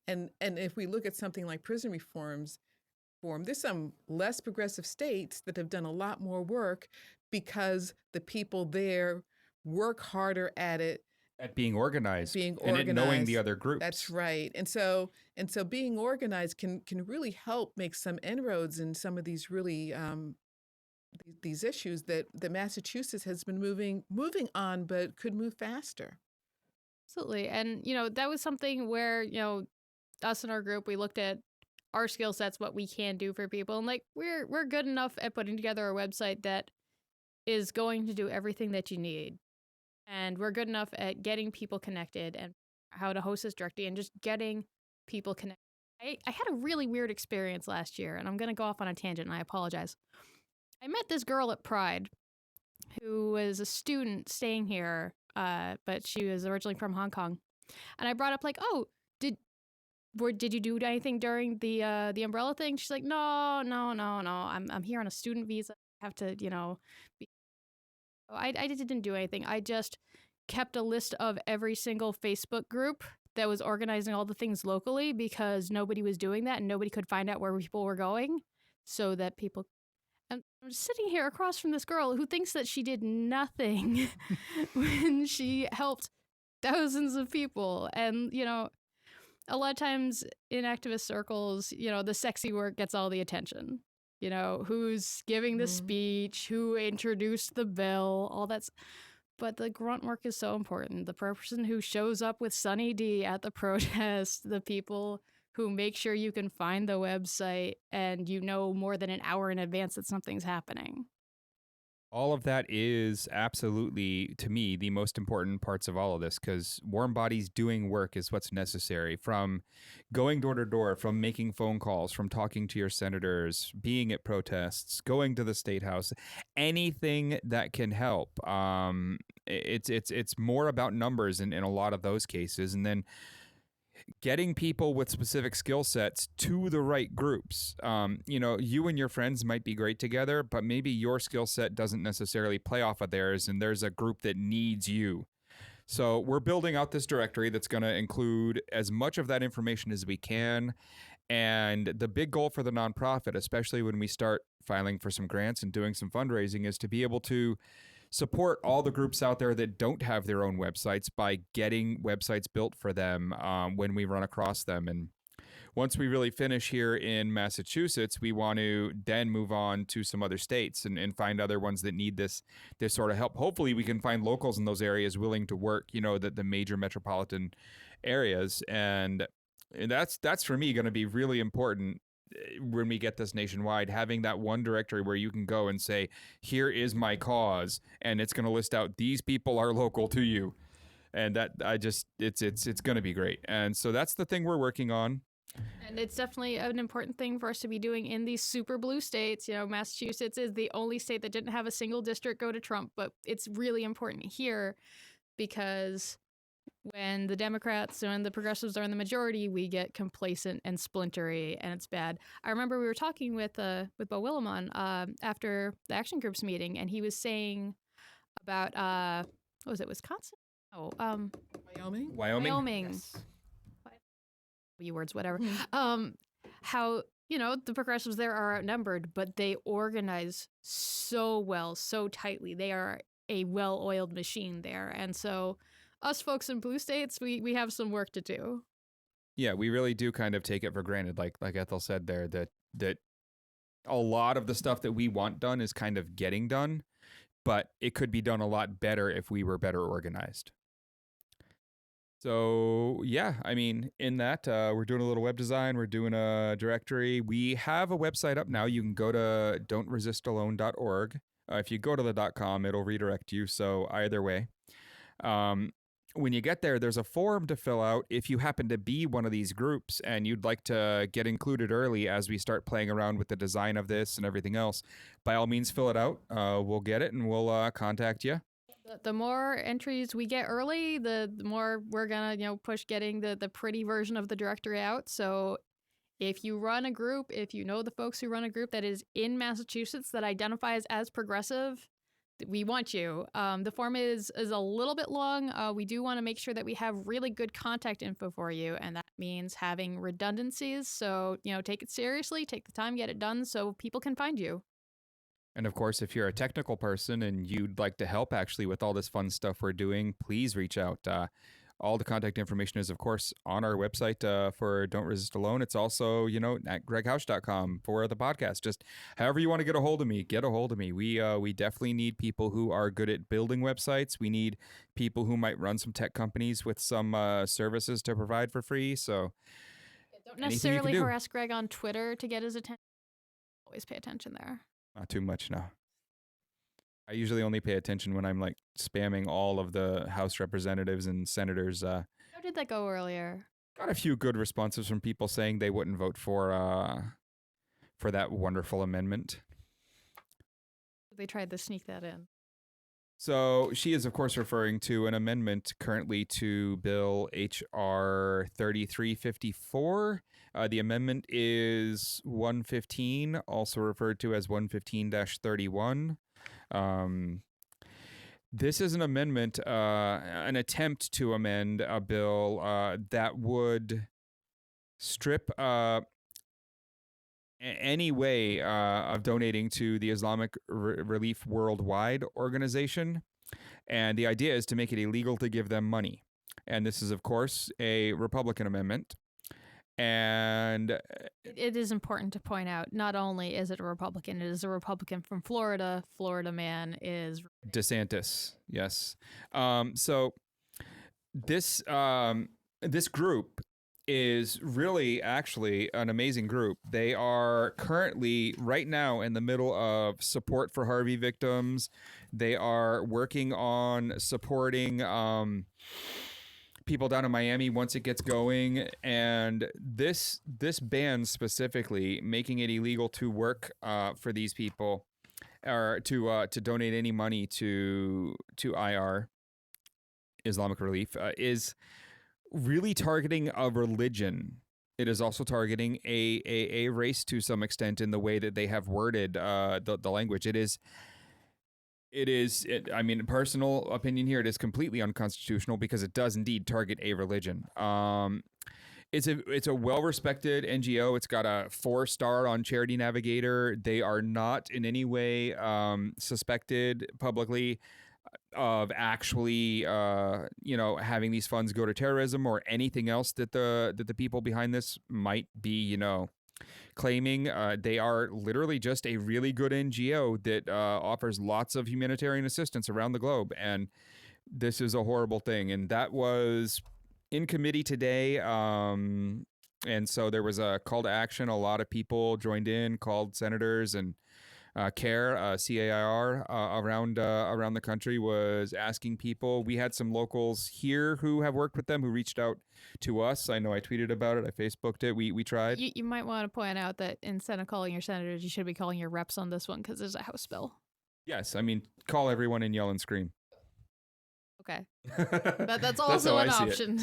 And if we look at something like prison reforms, there's some less progressive states that have done a lot more work because the people there work harder at it. At being organized. And at knowing the other groups. That's right. And so being organized can really help make some inroads in some of these really these issues that Massachusetts has been moving on, but could move faster. Absolutely. And, that was something where, us in our group, we looked at our skill sets, what we can do for people. And like, we're good enough at putting together a website that is going to do everything that you need. And we're good enough at getting people connected and how to host this directory and just getting people connected. I had a really weird experience last year, and I'm going to go off on a tangent, and I apologize. I met this girl at Pride who was a student staying here, but she was originally from Hong Kong. And I brought up like, oh, did you do anything during the umbrella thing? She's like, no. I'm here on a student visa. I have to, I didn't do anything. I just kept a list of every single Facebook group that was organizing all the things locally, because nobody was doing that and nobody could find out where people were going, so that people. And I'm just sitting here across from this girl who thinks that she did nothing when she helped thousands of people. And, a lot of times in activist circles, the sexy work gets all the attention. Who's giving the speech, who introduced the bill, all that's. But the grunt work is so important. The person who shows up with Sunny D at the protest, the people who make sure you can find the website and more than an hour in advance that something's happening. All of that is absolutely, to me, the most important parts of all of this, because warm bodies doing work is what's necessary. From going door to door, from making phone calls, from talking to your senators, being at protests, going to the state house, anything that can help. It's more about numbers in a lot of those cases, and then getting people with specific skill sets to the right groups. You and your friends might be great together, but maybe your skill set doesn't necessarily play off of theirs, and there's a group that needs you. So we're building out this directory that's going to include as much of that information as we can. And the big goal for the nonprofit, especially when we start filing for some grants and doing some fundraising, is to be able to support all the groups out there that don't have their own websites by getting websites built for them when we run across them. And once we really finish here in Massachusetts, we want to then move on to some other states and find other ones that need this sort of help. Hopefully we can find locals in those areas willing to work, the major metropolitan areas. And that's for me going to be really important when we get this nationwide, having that one directory where you can go and say, here is my cause, and it's going to list out these people are local to you. And that it's going to be great. And so that's the thing we're working on. And it's definitely an important thing for us to be doing in these super blue states. Massachusetts is the only state that didn't have a single district go to Trump, but it's really important here because when the Democrats and the progressives are in the majority, we get complacent and splintery, and it's bad. I remember we were talking with Bo Willimon after the action groups meeting, and he was saying about what was it, Wisconsin? Oh, Wyoming. Wyoming. Yes. Words, whatever. How the progressives there are outnumbered, but they organize so well, so tightly. They are a well-oiled machine there, and so us folks in blue states, we have some work to do. Yeah, we really do kind of take it for granted, like Ethel said there, that a lot of the stuff that we want done is kind of getting done, but it could be done a lot better if we were better organized. So, yeah, I mean, in that, we're doing a little web design. We're doing a directory. We have a website up now. You can go to don'tresistalone.org. If you go to the .com, it'll redirect you. So either way. When you get there, there's a form to fill out if you happen to be one of these groups and you'd like to get included early as we start playing around with the design of this and everything else. By all means, fill it out. We'll get it and we'll contact you. The more entries we get early, the more we're gonna, push getting the pretty version of the directory out. So if you run a group, if you know the folks who run a group that is in Massachusetts that identifies as progressive, we want you. The form is a little bit long. We do want to make sure that we have really good contact info for you, and that means having redundancies. So, take it seriously, take the time, get it done so people can find you. And of course, if you're a technical person and you'd like to help actually with all this fun stuff we're doing, please reach out. All the contact information is, of course, on our website for Don't Resist Alone. It's also, at GreggHoush.com for the podcast. Just however you want to get a hold of me, get a hold of me. We definitely need people who are good at building websites. We need people who might run some tech companies with some services to provide for free. So don't necessarily harass Gregg on Twitter to get his attention. Always pay attention there. Not too much, no. I usually only pay attention when I'm like spamming all of the House representatives and senators. How did that go earlier? Got a few good responses from people saying they wouldn't vote for that wonderful amendment. They tried to sneak that in. So she is, of course, referring to an amendment currently to Bill H.R. 3354. The amendment is 115, also referred to as 115-31. This is an amendment, an attempt to amend a bill that would strip any way of donating to the Islamic Relief Worldwide organization. And the idea is to make it illegal to give them money. And this is, of course, a Republican amendment. And it is important to point out, not only is it a Republican, it is a Republican from Florida. Florida man is DeSantis. Yes. So this group is really actually an amazing group. They are currently right now in the middle of support for Harvey victims. They are working on supporting people down in Miami once it gets going, and this ban specifically making it illegal to work for these people or to donate any money to IR, Islamic Relief, is really targeting a religion. It is also targeting a race to some extent in the way that they have worded the language. I mean, personal opinion here, it is completely unconstitutional because it does indeed target a religion. It's a well-respected NGO. It's got a 4-star on Charity Navigator. They are not in any way suspected publicly of actually, having these funds go to terrorism or anything else that the people behind this might be, claiming. They are literally just a really good NGO that offers lots of humanitarian assistance around the globe, and this is a horrible thing. And that was in committee today, and so there was a call to action. A lot of people joined in, called senators, and CAIR around the country was asking people. We had some locals here who have worked with them who reached out to us. I know I tweeted about it. I Facebooked it. We tried. You might want to point out that instead of calling your senators, you should be calling your reps on this one because there's a House bill. Yes, I mean, call everyone and yell and scream. Okay. That's also an option.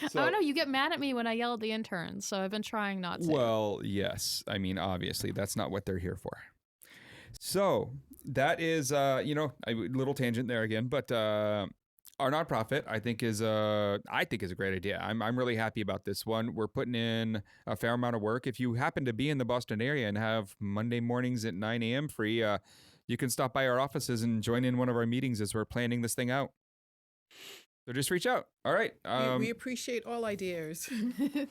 So, I don't know. You get mad at me when I yell at the interns, so I've been trying not to. Well, yes. I mean, obviously, that's not what they're here for. So that is, a little tangent there again, but our nonprofit, I think is a great idea. I'm really happy about this one. We're putting in a fair amount of work. If you happen to be in the Boston area and have Monday mornings at 9 a.m. free, you can stop by our offices and join in one of our meetings as we're planning this thing out. So just reach out. All right. We appreciate all ideas.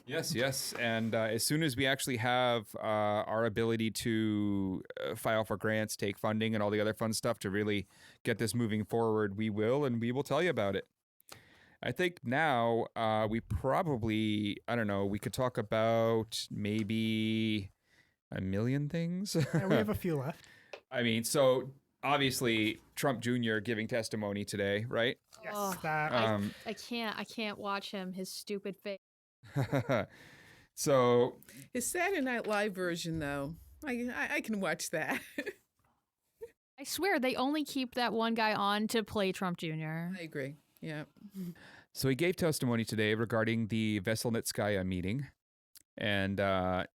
Yes. And as soon as we actually have our ability to file for grants, take funding, and all the other fun stuff to really get this moving forward, we will, and we will tell you about it. I think now we probably, we could talk about maybe a million things. Yeah, we have a few left. I mean, so obviously Trump Jr. giving testimony today, right? Yes, Oh, that. I can't watch him. His stupid face. So His Saturday Night Live version, though, I can watch that. I swear they only keep that one guy on to play Trump Jr. I agree. Yeah. So he gave testimony today regarding the Veselnitskaya meeting. And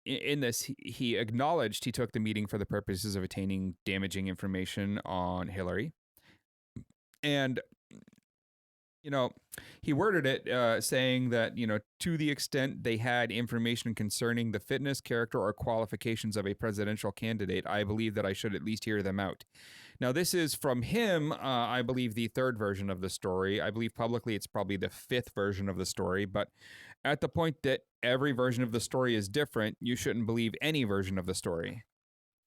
in this, he acknowledged he took the meeting for the purposes of attaining damaging information on Hillary. And, he worded it saying that, to the extent they had information concerning the fitness, character, or qualifications of a presidential candidate, I believe that I should at least hear them out. Now, this is from him, I believe, the third version of the story. I believe publicly it's probably the fifth version of the story. But at the point that every version of the story is different, you shouldn't believe any version of the story.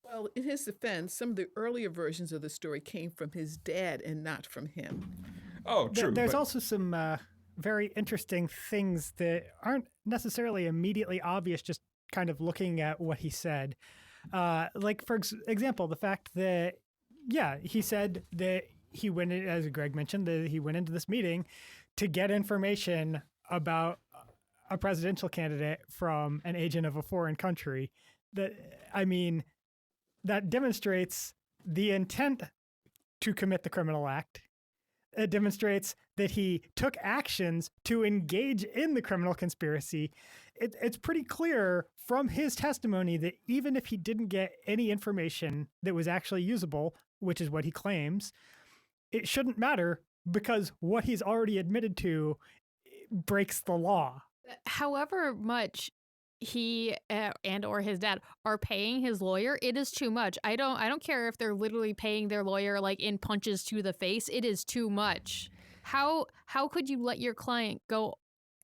Well, in his defense, some of the earlier versions of the story came from his dad and not from him. Oh, true. There's also some very interesting things that aren't necessarily immediately obvious, just kind of looking at what he said. Like, for example, the fact that, he said that he went in, as Gregg mentioned, that he went into this meeting to get information about a presidential candidate from an agent of a foreign country. That demonstrates the intent to commit the criminal act. It demonstrates that he took actions to engage in the criminal conspiracy. It's pretty clear from his testimony that even if he didn't get any information that was actually usable, which is what he claims, it shouldn't matter because what he's already admitted to breaks the law. However much he and or his dad are paying his lawyer, it is too much. I don't care if they're literally paying their lawyer like in punches to the face. It is too much. How could you let your client go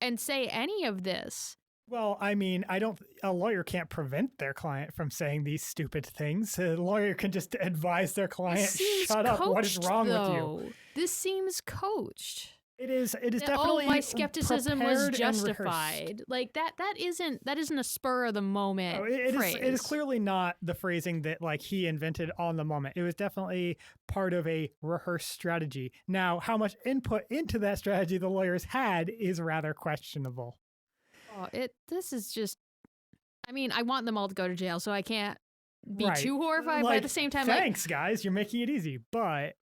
and say any of this? Well, a lawyer can't prevent their client from saying these stupid things. A lawyer can just advise their client, shut up, what is wrong with you? This seems coached. It is definitely my skepticism was prepared and justified. Like that isn't a spur of the moment phrase. It is clearly not the phrasing that like he invented on the moment. It was definitely part of a rehearsed strategy. Now, how much input into that strategy the lawyers had is rather questionable. Oh, this is just, I want them all to go to jail, so I can't be too horrified, but at the same time, thanks, guys, you're making it easy, but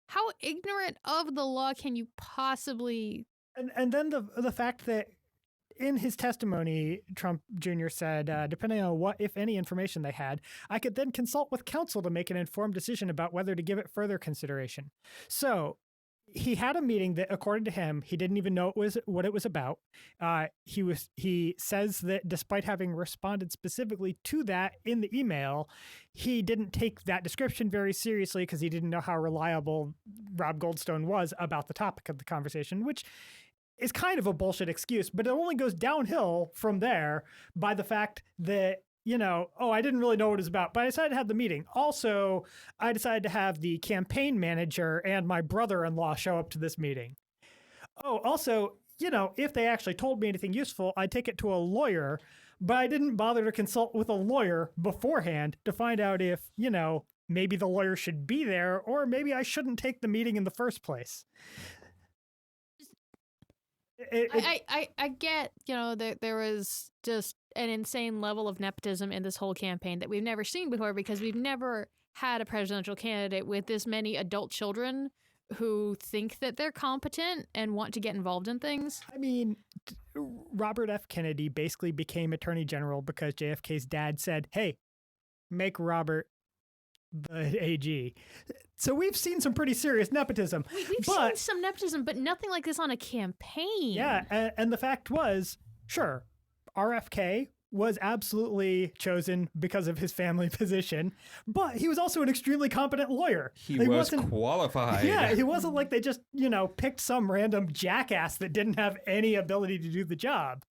how ignorant of the law can you possibly? And then the fact that in his testimony, Trump Jr. said, depending on what, if any, information they had, I could then consult with counsel to make an informed decision about whether to give it further consideration. So he had a meeting that, according to him, he didn't even know what it was about. He says that despite having responded specifically to that in the email, he didn't take that description very seriously because he didn't know how reliable Rob Goldstone was about the topic of the conversation, which is kind of a bullshit excuse, but it only goes downhill from there by the fact that, I didn't really know what it was about, but I decided to have the meeting. Also, I decided to have the campaign manager and my brother-in-law show up to this meeting. Oh, also, if they actually told me anything useful, I'd take it to a lawyer, but I didn't bother to consult with a lawyer beforehand to find out if, maybe the lawyer should be there or maybe I shouldn't take the meeting in the first place. I get, that there was just an insane level of nepotism in this whole campaign that we've never seen before because we've never had a presidential candidate with this many adult children who think that they're competent and want to get involved in things. I mean, Robert F. Kennedy basically became Attorney General because JFK's dad said, hey, make Robert the AG. So we've seen some pretty serious nepotism. We've seen some nepotism, but nothing like this on a campaign. Yeah, and the fact was, sure, RFK was absolutely chosen because of his family position, but he was also an extremely competent lawyer. He wasn't qualified. Yeah, he wasn't like they just, picked some random jackass that didn't have any ability to do the job.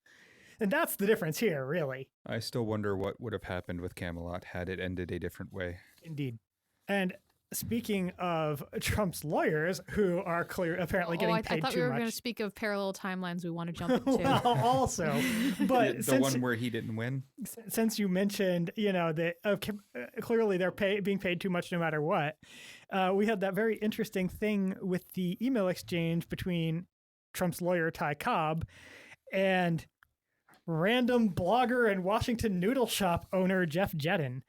And that's the difference here, really. I still wonder what would have happened with Camelot had it ended a different way. Indeed. And speaking of Trump's lawyers, who are apparently getting paid too much. I thought we were going to speak of parallel timelines we want to jump into. Well, also. But the one where he didn't win? Since you mentioned, that clearly they're being paid too much no matter what, we had that very interesting thing with the email exchange between Trump's lawyer, Ty Cobb, and random blogger and Washington Noodle Shop owner Jeff Jetton,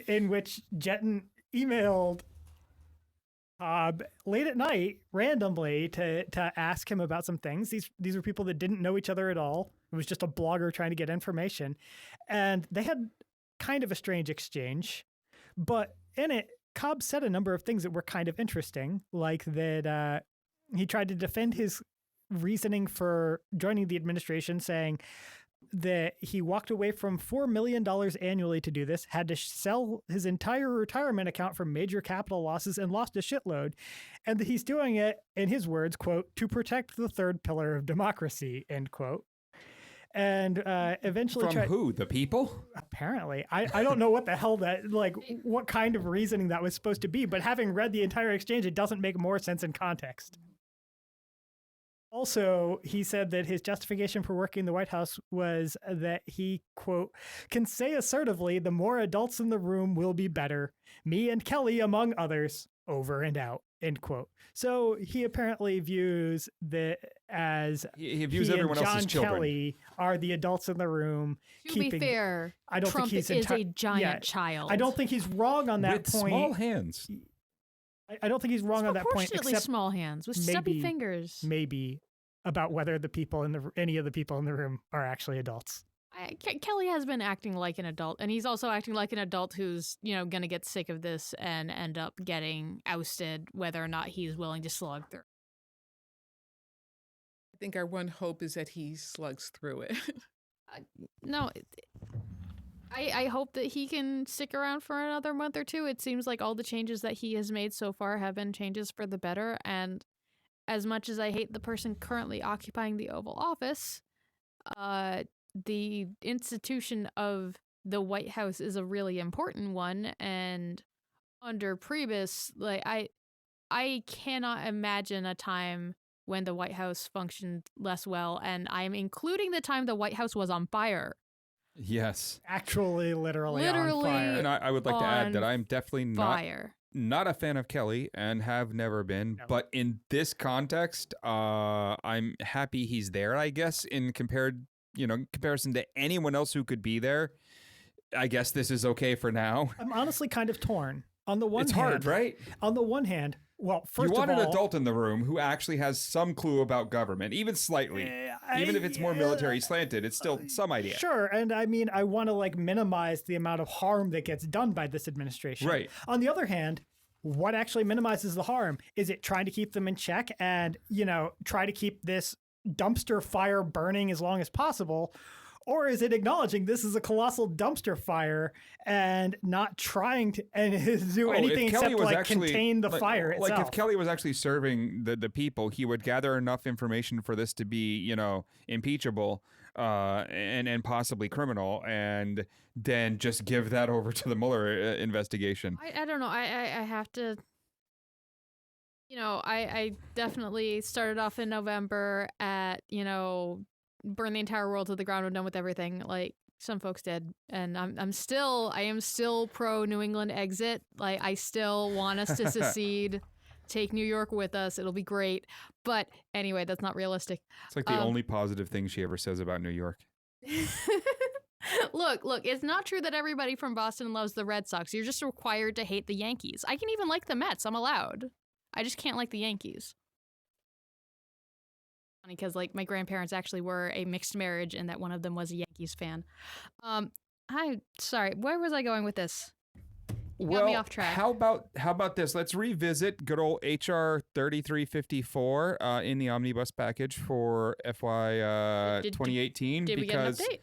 in which Jetton emailed Cobb late at night randomly to ask him about some things. These were people that didn't know each other at all. It was just a blogger trying to get information. And they had kind of a strange exchange. But in it, Cobb said a number of things that were kind of interesting, like that he tried to defend his reasoning for joining the administration, saying that he walked away from $4 million annually to do this, had to sell his entire retirement account for major capital losses and lost a shitload, and that he's doing it, in his words, quote, to protect the third pillar of democracy, end quote. And eventually... From who? The people? Apparently. I don't know what the hell what kind of reasoning that was supposed to be, but having read the entire exchange, it doesn't make more sense in context. Also, he said that his justification for working in the White House was that he, quote, can say assertively, the more adults in the room will be better. Me and Kelly, among others, over and out, end quote. So he apparently views that as he views everyone and else's John children. Kelly are the adults in the room. To be fair, I don't Trump think he's is a giant child. I don't think he's wrong on that With point. small hands. I don't think he's wrong on that point. Proportionately small hands with stubby fingers. Maybe about whether any of the people in the room are actually adults. Kelly has been acting like an adult, and he's also acting like an adult who's, going to get sick of this and end up getting ousted, whether or not he's willing to slog through. I think our one hope is that he slugs through it. No, I hope that he can stick around for another month or two. It seems like all the changes that he has made so far have been changes for the better, and as much as I hate the person currently occupying the Oval Office, the institution of the White House is a really important one, and under Priebus, I cannot imagine a time when the White House functioned less well, and I'm including the time the White House was on fire. Yes. Actually, literally on fire. And I would like to add that I'm definitely not a fan of Kelly and have never been, but in this context, I'm happy he's there, I guess, in comparison to anyone else who could be there. I guess this is okay for now. I'm honestly kind of torn. On the one hand, it's hard, right? On the one hand, well, first you want of all, an adult in the room who actually has some clue about government, even slightly. Even if it's more military slanted, it's still some idea. Sure, and I mean, I want to minimize the amount of harm that gets done by this administration. Right. On the other hand, what actually minimizes the harm? Is it trying to keep them in check and, try to keep this dumpster fire burning as long as possible? Or is it acknowledging this is a colossal dumpster fire and not trying to do anything except contain the fire itself? Like if Kelly was actually serving the people, he would gather enough information for this to be, impeachable and possibly criminal, and then just give that over to the Mueller investigation. I don't know. I have to. I definitely started off in November at, burn the entire world to the ground. I'm done with everything, like some folks did, and I am still pro New England exit. Like I still want us to secede, take New York with us. It'll be great. But anyway, that's not realistic. It's like the only positive thing she ever says about New York. Look, it's not true that everybody from Boston loves the Red Sox. You're just required to hate the Yankees. I can even like the Mets. I'm allowed. I just can't like the Yankees. Funny because my grandparents actually were a mixed marriage and that one of them was a Yankees fan. Sorry, where was I going with this? You got me off track. How about this? Let's revisit good old HR 3354 in the omnibus package for FY 2018. Did we get an update?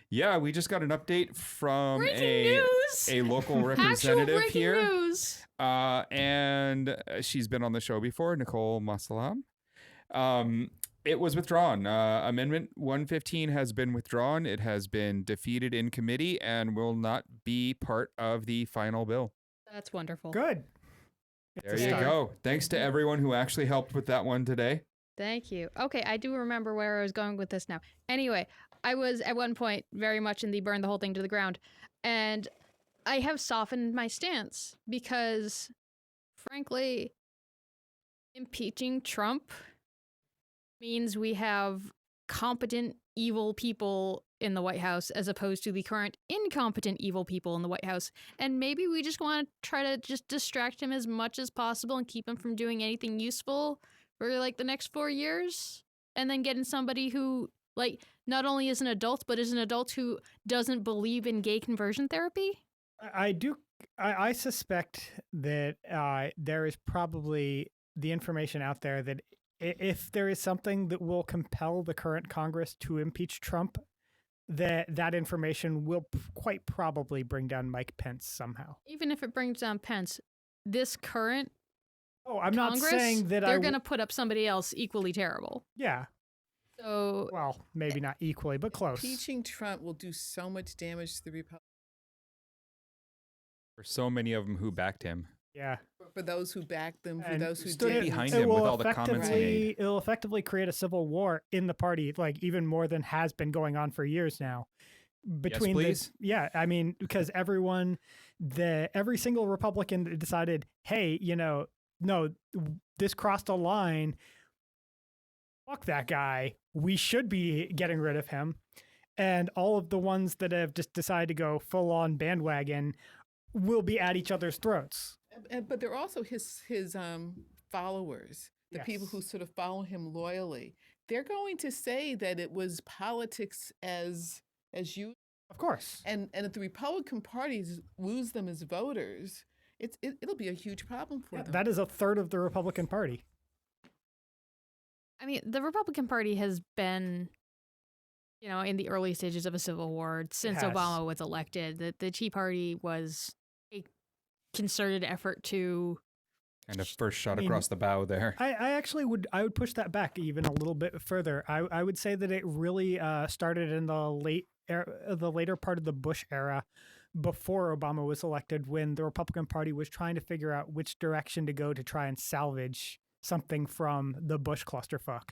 Yeah, we just got an update from a local representative here. News. And she's been on the show before, Nicole Masalam. It was withdrawn. Amendment 115 has been withdrawn. It has been defeated in committee and will not be part of the final bill. That's wonderful. Good. There you go. Thanks to everyone who actually helped with that one today. Thank you. Okay, I do remember where I was going with this now. Anyway, I was at one point very much in the burn the whole thing to the ground. And I have softened my stance because, frankly, impeaching Trump means we have competent, evil people in the White House as opposed to the current incompetent, evil people in the White House. And maybe we just want to try to just distract him as much as possible and keep him from doing anything useful for the next 4 years. And then getting somebody who, not only is an adult, but is an adult who doesn't believe in gay conversion therapy. I suspect that there is probably the information out there that if there is something that will compel the current Congress to impeach Trump, that information will quite probably bring down Mike Pence somehow. Even if it brings down Pence, this current I'm Congress, not saying that they're going to put up somebody else equally terrible. Yeah. So, well, maybe not equally, but close. Impeaching Trump will do so much damage to the Republicans. For so many of them who backed him. Yeah. For those who backed them, for those who stood did behind him with all the comments he made. It'll effectively create a civil war in the party, even more than has been going on for years now. Between yes, please. I mean, because every single Republican decided, hey, no, this crossed a line. Fuck that guy. We should be getting rid of him. And all of the ones that have just decided to go full on bandwagon will be at each other's throats. But they're also his followers, the people who sort of follow him loyally. They're going to say that it was politics as you. Of course. And if the Republican parties lose them as voters, it'll be a huge problem for them. That is a third of the Republican Party. I mean, the Republican Party has been, in the early stages of a civil war since Obama was elected. The Tea Party was a concerted effort to... And a first shot across the bow there. I actually would push that back even a little bit further. I would say that it really started in the later part of the Bush era, before Obama was elected, when the Republican Party was trying to figure out which direction to go to try and salvage something from the Bush clusterfuck.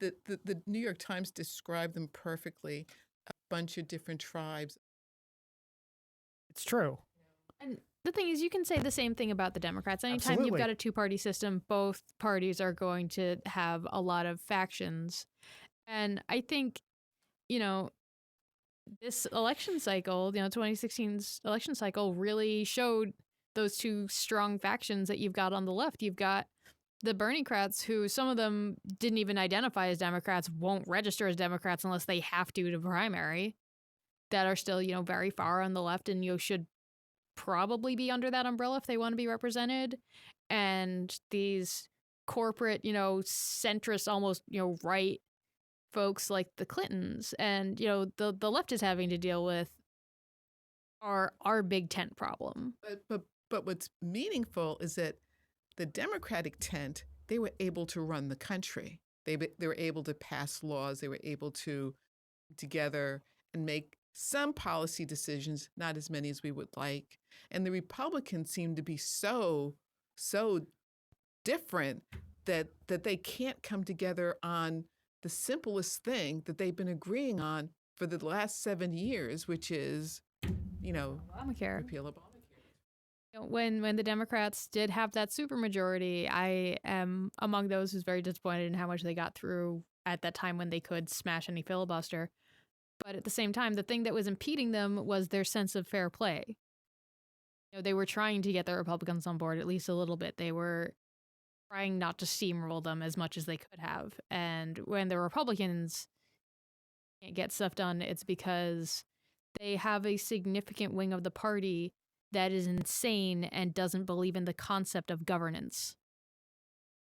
The New York Times described them perfectly, a bunch of different tribes. It's true. And the thing is, you can say the same thing about the Democrats. Anytime you've got a two-party system, both parties are going to have a lot of factions. And I think, this election cycle, 2016's election cycle really showed those two strong factions that you've got on the left. You've got the Bernie-crats, who some of them didn't even identify as Democrats, won't register as Democrats unless they have to primary, that are still, very far on the left and should probably be under that umbrella if they want to be represented. And these corporate, centrist, almost, right folks like the Clintons and, the left is having to deal with are our big tent problem. But what's meaningful is that the Democratic tent, they were able to run the country. They were able to pass laws. They were able to together and make some policy decisions, not as many as we would like. And the Republicans seem to be so different that they can't come together on the simplest thing that they've been agreeing on for the last 7 years, which is, Obamacare. repeal Obamacare. When the Democrats did have that supermajority, I am among those who's very disappointed in how much they got through at that time when they could smash any filibuster. But at the same time, the thing that was impeding them was their sense of fair play. They were trying to get the Republicans on board at least a little bit. They were trying not to steamroll them as much as they could have. And when the Republicans can't get stuff done, it's because they have a significant wing of the party that is insane and doesn't believe in the concept of governance.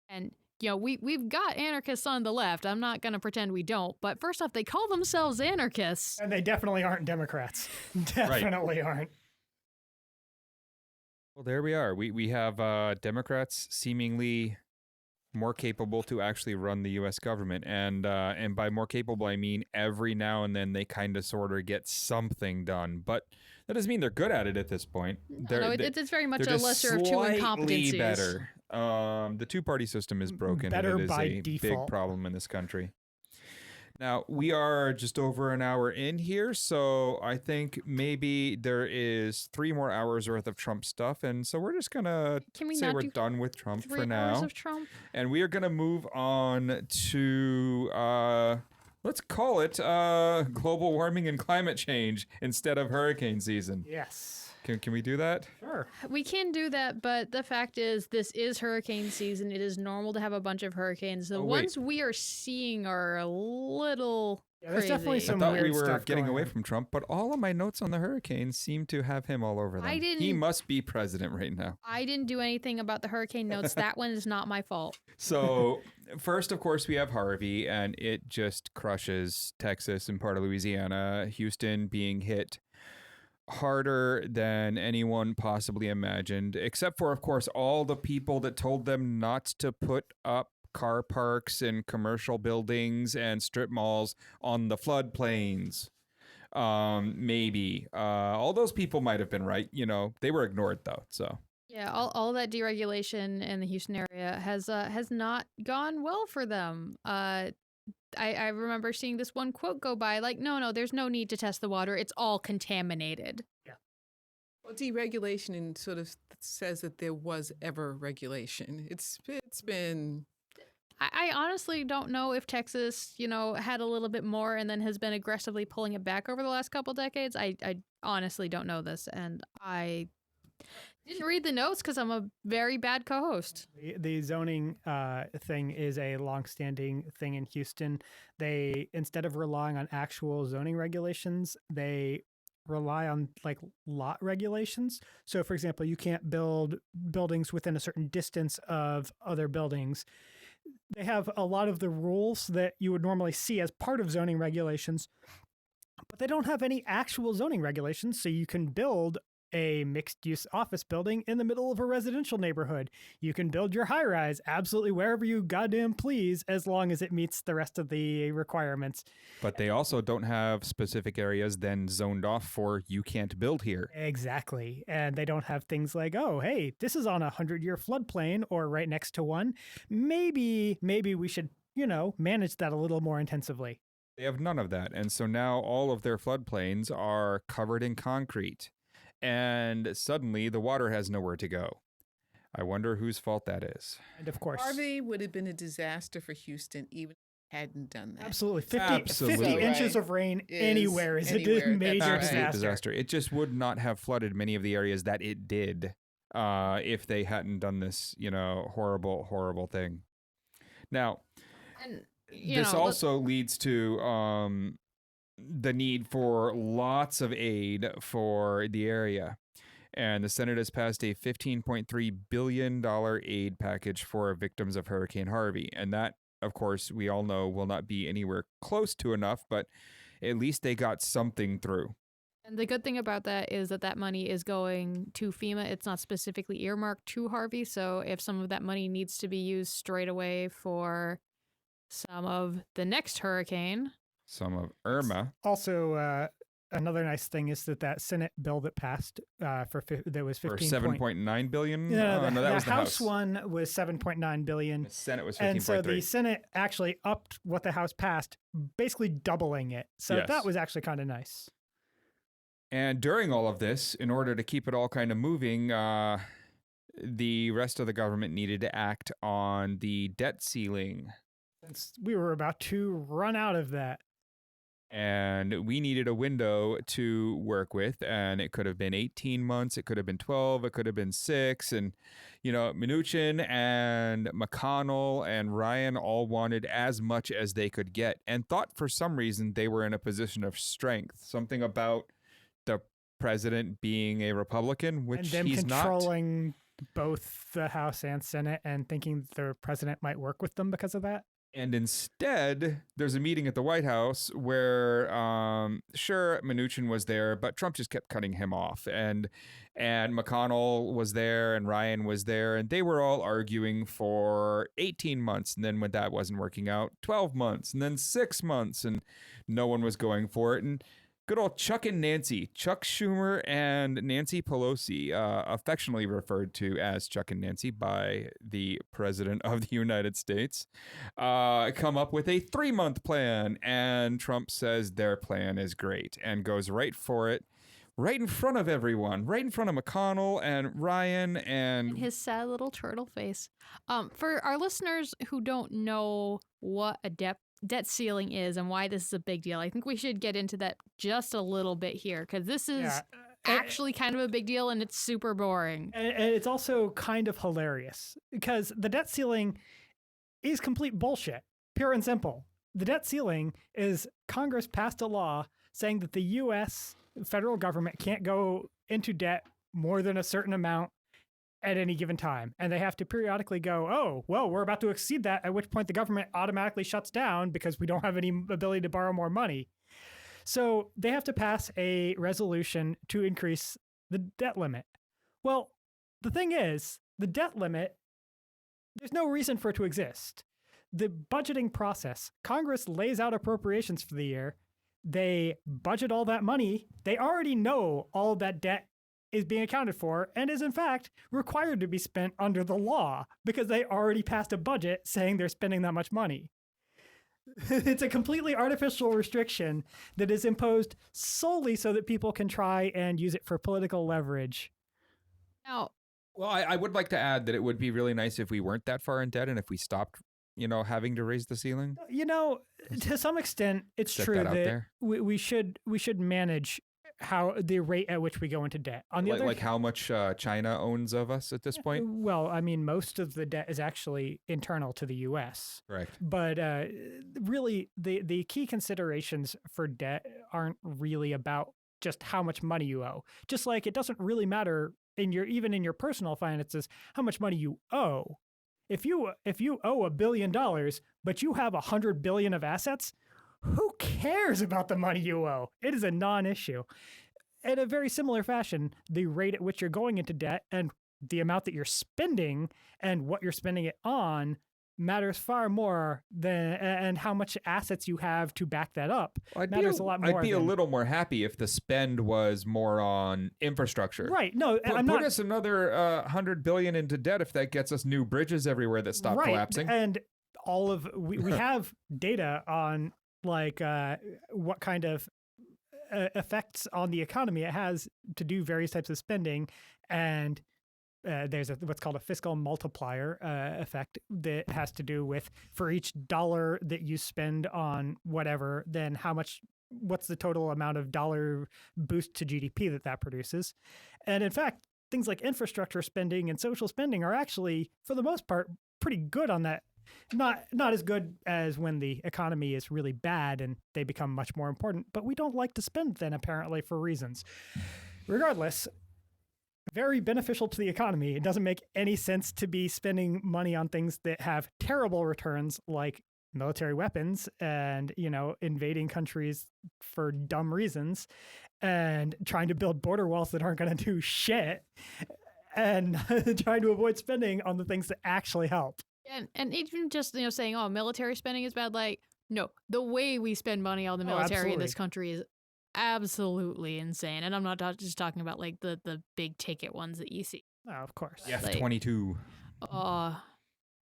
And, we've got anarchists on the left. I'm not going to pretend we don't. But first off, they call themselves anarchists. And they definitely aren't Democrats. Definitely aren't. Well, there we are. We have Democrats seemingly more capable to actually run the U.S. government, and by more capable, I mean every now and then they kind of sort of get something done, but that doesn't mean they're good at it at this point. It's very much a just lesser of two incompetencies. better. The two-party system is broken, Better and it is by a default. big problem in this country. Now, we are just over an hour in here, so I think maybe there is 3 more hours worth of Trump stuff, and so we're just going to say we're done with Trump for 3 now. hours of Trump? And we are going to move on to, let's call it global warming and climate change instead of hurricane season. Yes. Can we do that? Sure. We can do that, but the fact is this is hurricane season. It is normal to have a bunch of hurricanes. The ones we are seeing are a little Yeah, there's definitely crazy. some I thought we weird were stuff getting going away on. from Trump, but all of my notes on the hurricanes seem to have him all over them. He must be president right now. I didn't do anything about the hurricane notes. That one is not my fault. So first, of course, we have Harvey, and it just crushes Texas and part of Louisiana. Houston being hit harder than anyone possibly imagined, except for, of course, all the people that told them not to put up car parks and commercial buildings and strip malls on the floodplains. Maybe. All those people might have been right. They were ignored, though, so... Yeah, all that deregulation in the Houston area has not gone well for them. I remember seeing this one quote go by, like, no, there's no need to test the water. It's all contaminated. Yeah. Well, deregulation sort of says that there was ever regulation. It's been... I honestly don't know if Texas, had a little bit more and then has been aggressively pulling it back over the last couple decades. I honestly don't know this, and I didn't read the notes because I'm a very bad co-host. The zoning thing is a longstanding thing in Houston. They, instead of relying on actual zoning regulations, they rely on lot regulations. So, for example, you can't build buildings within a certain distance of other buildings. They have a lot of the rules that you would normally see as part of zoning regulations, but they don't have any actual zoning regulations. So you can build a mixed-use office building in the middle of a residential neighborhood. You can build your high-rise absolutely wherever you goddamn please, as long as it meets the rest of the requirements. But they also don't have specific areas then zoned off for you can't build here. Exactly. And they don't have things like, oh, hey, this is on a 100-year floodplain or right next to one. Maybe we should, manage that a little more intensively. They have none of that. And so now all of their floodplains are covered in concrete. And suddenly the water has nowhere to go. I wonder whose fault that is. And of course, Harvey would have been a disaster for Houston even if it hadn't done that. absolutely. 50 Absolutely. inches of rain anywhere is a major Absolute disaster. It just would not have flooded many of the areas that it did if they hadn't done this, horrible, horrible thing. Now, And this also leads to the need for lots of aid for the area. And the Senate has passed a $15.3 billion aid package for victims of Hurricane Harvey. And that, of course, we all know will not be anywhere close to enough, but at least they got something through. And the good thing about that is that money is going to FEMA. It's not specifically earmarked to Harvey. So if some of that money needs to be used straight away for some of the next hurricane. Some of Irma. Also, another nice thing is that Senate bill that passed that was 15 for $7.9 billion. No, that was the House one was 7.9 billion. The Senate was 15.3. And so the Senate actually upped what the House passed, basically doubling it. So Yes. that was actually kind of nice. And during all of this, in order to keep it all kind of moving, the rest of the government needed to act on the debt ceiling. Since we were about to run out of that. And we needed a window to work with, and it could have been 18 months, it could have been 12, it could have been 6. And, Mnuchin and McConnell and Ryan all wanted as much as they could get and thought for some reason they were in a position of strength. Something about the president being a Republican, which and them he's controlling both the House and Senate and thinking the president might work with them because of that. And instead, there's a meeting at the White House where, sure, Mnuchin was there, but Trump just kept cutting him off. And McConnell was there and Ryan was there, and they were all arguing for 18 months. And then when that wasn't working out, 12 months, and then 6 months, and no one was going for it. And good old Chuck and Nancy, Chuck Schumer and Nancy Pelosi, affectionately referred to as Chuck and Nancy by the President of the United States, come up with a 3-month plan. And Trump says their plan is great and goes right for it, right in front of everyone, right in front of McConnell and Ryan and his sad little turtle face. For our listeners who don't know what a debt ceiling is and why this is a big deal, I think we should get into that just a little bit here, because this is actually kind of a big deal and it's super boring. And it's also kind of hilarious because the debt ceiling is complete bullshit, pure and simple. The debt ceiling is Congress passed a law saying that the U.S. federal government can't go into debt more than a certain amount at any given time. And they have to periodically go, oh, well, we're about to exceed that, at which point the government automatically shuts down because we don't have any ability to borrow more money. So they have to pass a resolution to increase the debt limit. Well, the thing is, the debt limit, there's no reason for it to exist. The budgeting process, Congress lays out appropriations for the year. They budget all that money. They already know all of that debt is being accounted for and is in fact required to be spent under the law because they already passed a budget saying they're spending that much money. It's a completely artificial restriction that is imposed solely so that people can try and use it for political leverage. Now, well, I would like to add that it would be really nice if we weren't that far in debt and if we stopped, having to raise the ceiling. To some extent, it's Set true that out that there. we should manage how the rate at which we go into debt. On the other Like how much China owns of us at this point? Well, I mean, most of the debt is actually internal to the U.S. Correct. But really, the key considerations for debt aren't really about just how much money you owe. Just like it doesn't really matter even in your personal finances how much money you owe. If you owe $1 billion, but you have 100 billion of assets, who cares about the money you owe? It is a non-issue. In a very similar fashion, the rate at which you're going into debt and the amount that you're spending and what you're spending it on matters far more than and how much assets you have to back that up. Matters a lot more. I'd be a little more happy if the spend was more on infrastructure. Right. No, put us another 100 billion into debt if that gets us new bridges everywhere that stop collapsing. And all of we have data on what kind of effects on the economy it has to do various types of spending. And there's what's called a fiscal multiplier effect that has to do with for each dollar that you spend on whatever, then what's the total amount of dollar boost to GDP that produces. And in fact, things like infrastructure spending and social spending are actually, for the most part, pretty good on that. Not as good as when the economy is really bad and they become much more important, but we don't like to spend then apparently for reasons. Regardless, very beneficial to the economy. It doesn't make any sense to be spending money on things that have terrible returns like military weapons and, invading countries for dumb reasons and trying to build border walls that aren't going to do shit and trying to avoid spending on the things that actually help. And even just, saying, oh, military spending is bad. Like, no, the way we spend money on the military in this country is absolutely insane. And I'm not just talking about like the big ticket ones that you see. Oh, of course. The F-22 $1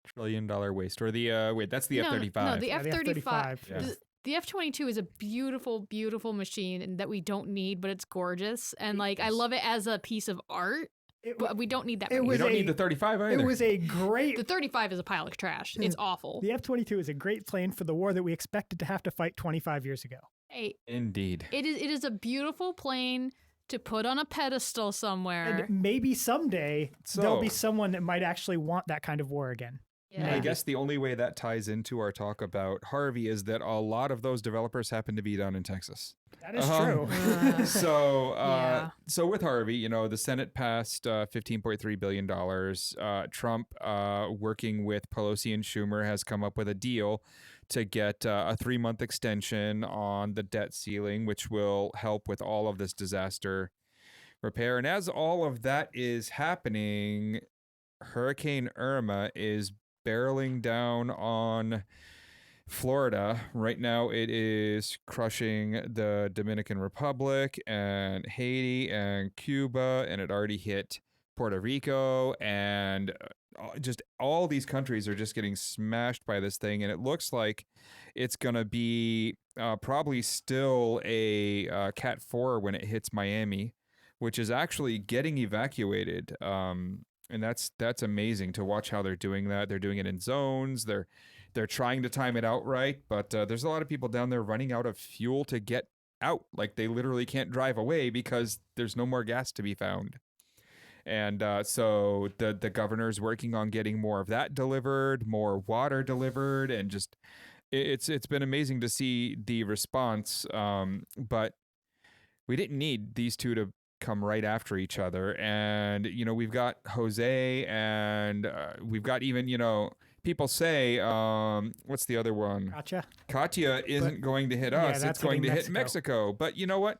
trillion waste, or the that's the F-35. No, the F-35. Yeah. The F-22 is a beautiful, beautiful machine and that we don't need, but it's gorgeous. And like, I love it as a piece of art. But we don't need that. We don't need the 35 either. It was a great. The 35 is a pile of trash. It's awful. The F-22 is a great plane for the war that we expected to have to fight 25 years ago. Hey, indeed. It is a beautiful plane to put on a pedestal somewhere. And maybe someday there'll be someone that might actually want that kind of war again. Yeah. I guess the only way that ties into our talk about Harvey is that a lot of those developers happen to be down in Texas. That is true. So with Harvey, the Senate passed $15.3 billion. Trump, working with Pelosi and Schumer, has come up with a deal to get a 3-month extension on the debt ceiling, which will help with all of this disaster repair. And as all of that is happening, Hurricane Irma is barreling down on Florida. Right now it is crushing the Dominican Republic and Haiti and Cuba, and it already hit Puerto Rico, and just all these countries are just getting smashed by this thing. And it looks like it's going to be probably still a Cat 4 when it hits Miami, which is actually getting evacuated. And that's amazing to watch how they're doing that. They're doing it in zones. They're trying to time it out right, but there's a lot of people down there running out of fuel to get out. Like, they literally can't drive away because there's no more gas to be found. And so the governor's working on getting more of that delivered, more water delivered, and just it's been amazing to see the response. But we didn't need these two to come right after each other. And, we've got Jose, and we've got even, people say, what's the other one? Katia isn't going to hit us. It's going to hit Mexico. But you know what?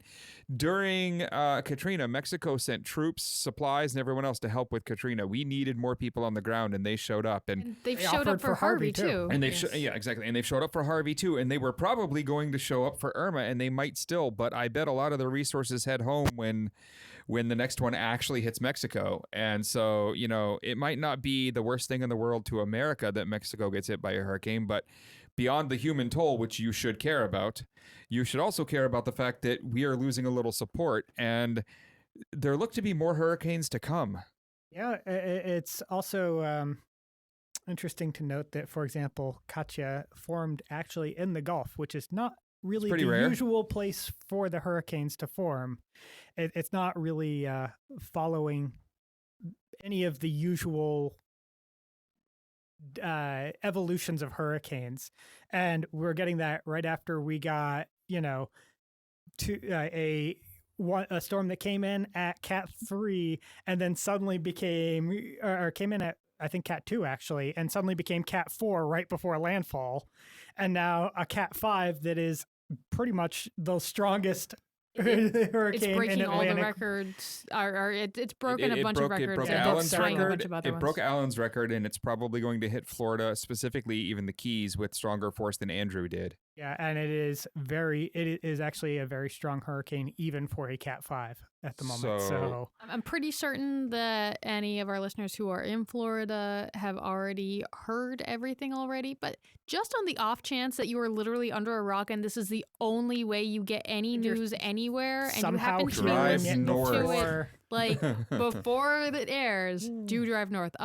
During Katrina, Mexico sent troops, supplies, and everyone else to help with Katrina. We needed more people on the ground, and they showed up. And they showed up for Harvey too. And exactly. And they've showed up for Harvey too. And they were probably going to show up for Irma, and they might still. But I bet a lot of the resources head home when the next one actually hits Mexico. And so, it might not be the worst thing in the world to America that Mexico gets hit by a hurricane, but beyond the human toll, which you should care about, you should also care about the fact that we are losing a little support, and there look to be more hurricanes to come. Yeah, it's also interesting to note that, for example, Katia formed actually in the Gulf, which is not really the rare. Usual place for the hurricanes to form. It's not really following any of the usual evolutions of hurricanes, and we're getting that right after we got a storm that came in at Cat 3 and then suddenly came in at, I think, Cat 2 actually, and suddenly became Cat 4 right before landfall, and now a Cat 5 that is pretty much the strongest hurricane it's breaking in all Atlantic. the records. It's broken a bunch of records. It broke and Allen's it's tying a bunch record. of other It ones. broke Allen's record, and it's probably going to hit Florida, specifically even the Keys, with stronger force than Andrew did. Yeah, and it is actually a very strong hurricane, even for a Cat 5 at the moment. So I'm pretty certain that any of our listeners who are in Florida have already heard everything already, but just on the off chance that you are literally under a rock and this is the only way you get any news anywhere, and you happen to be drive listening north. to it like before it airs, do drive north.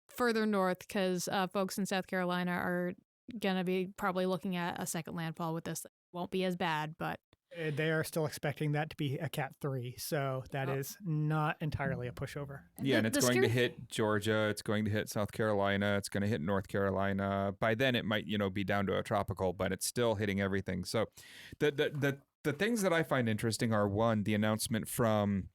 Further north, because folks in South Carolina are gonna be probably looking at a second landfall with this. Won't be as bad, but they are still expecting that to be a Cat 3, so that is not entirely a pushover. Yeah, and it's going to hit Georgia, it's going to hit South Carolina, it's going to hit North Carolina. By then it might, be down to a tropical, but it's still hitting everything. So the things that I find interesting are, one, the announcement from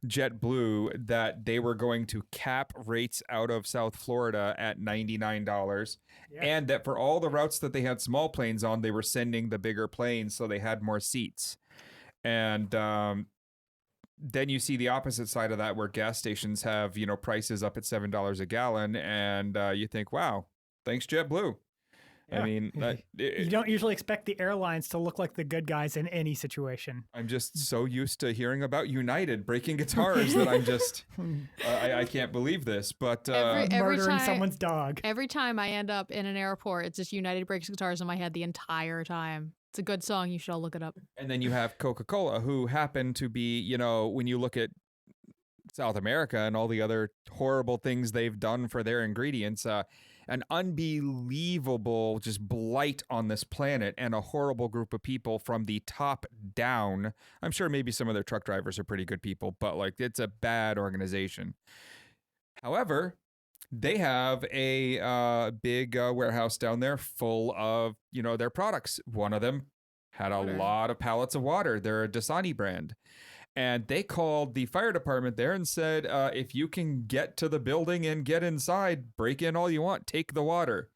JetBlue that they were going to cap rates out of South Florida at $99, and that for all the routes that they had small planes on, they were sending the bigger planes so they had more seats. And then you see the opposite side of that, where gas stations have, prices up at $7 a gallon, and you think, wow, thanks JetBlue. Yeah. I mean, you don't usually expect the airlines to look like the good guys in any situation. I'm just so used to hearing about United breaking guitars that I'm just, I can't believe this. But Every murdering time- someone's dog. Every time I end up in an airport, it's just United breaks guitars in my head the entire time. It's a good song. You should all look it up. and then you have Coca-Cola, who happen to be, when you look at South America and all the other horrible things they've done for their ingredients, an unbelievable just blight on this planet, and a horrible group of people from the top down. I'm sure maybe some of their truck drivers are pretty good people, but it's a bad organization. However, they have a big warehouse down there full of, their products. One of them had a lot of pallets of water. They're a Dasani brand. And they called the fire department there and said, if you can get to the building and get inside, break in all you want, take the water.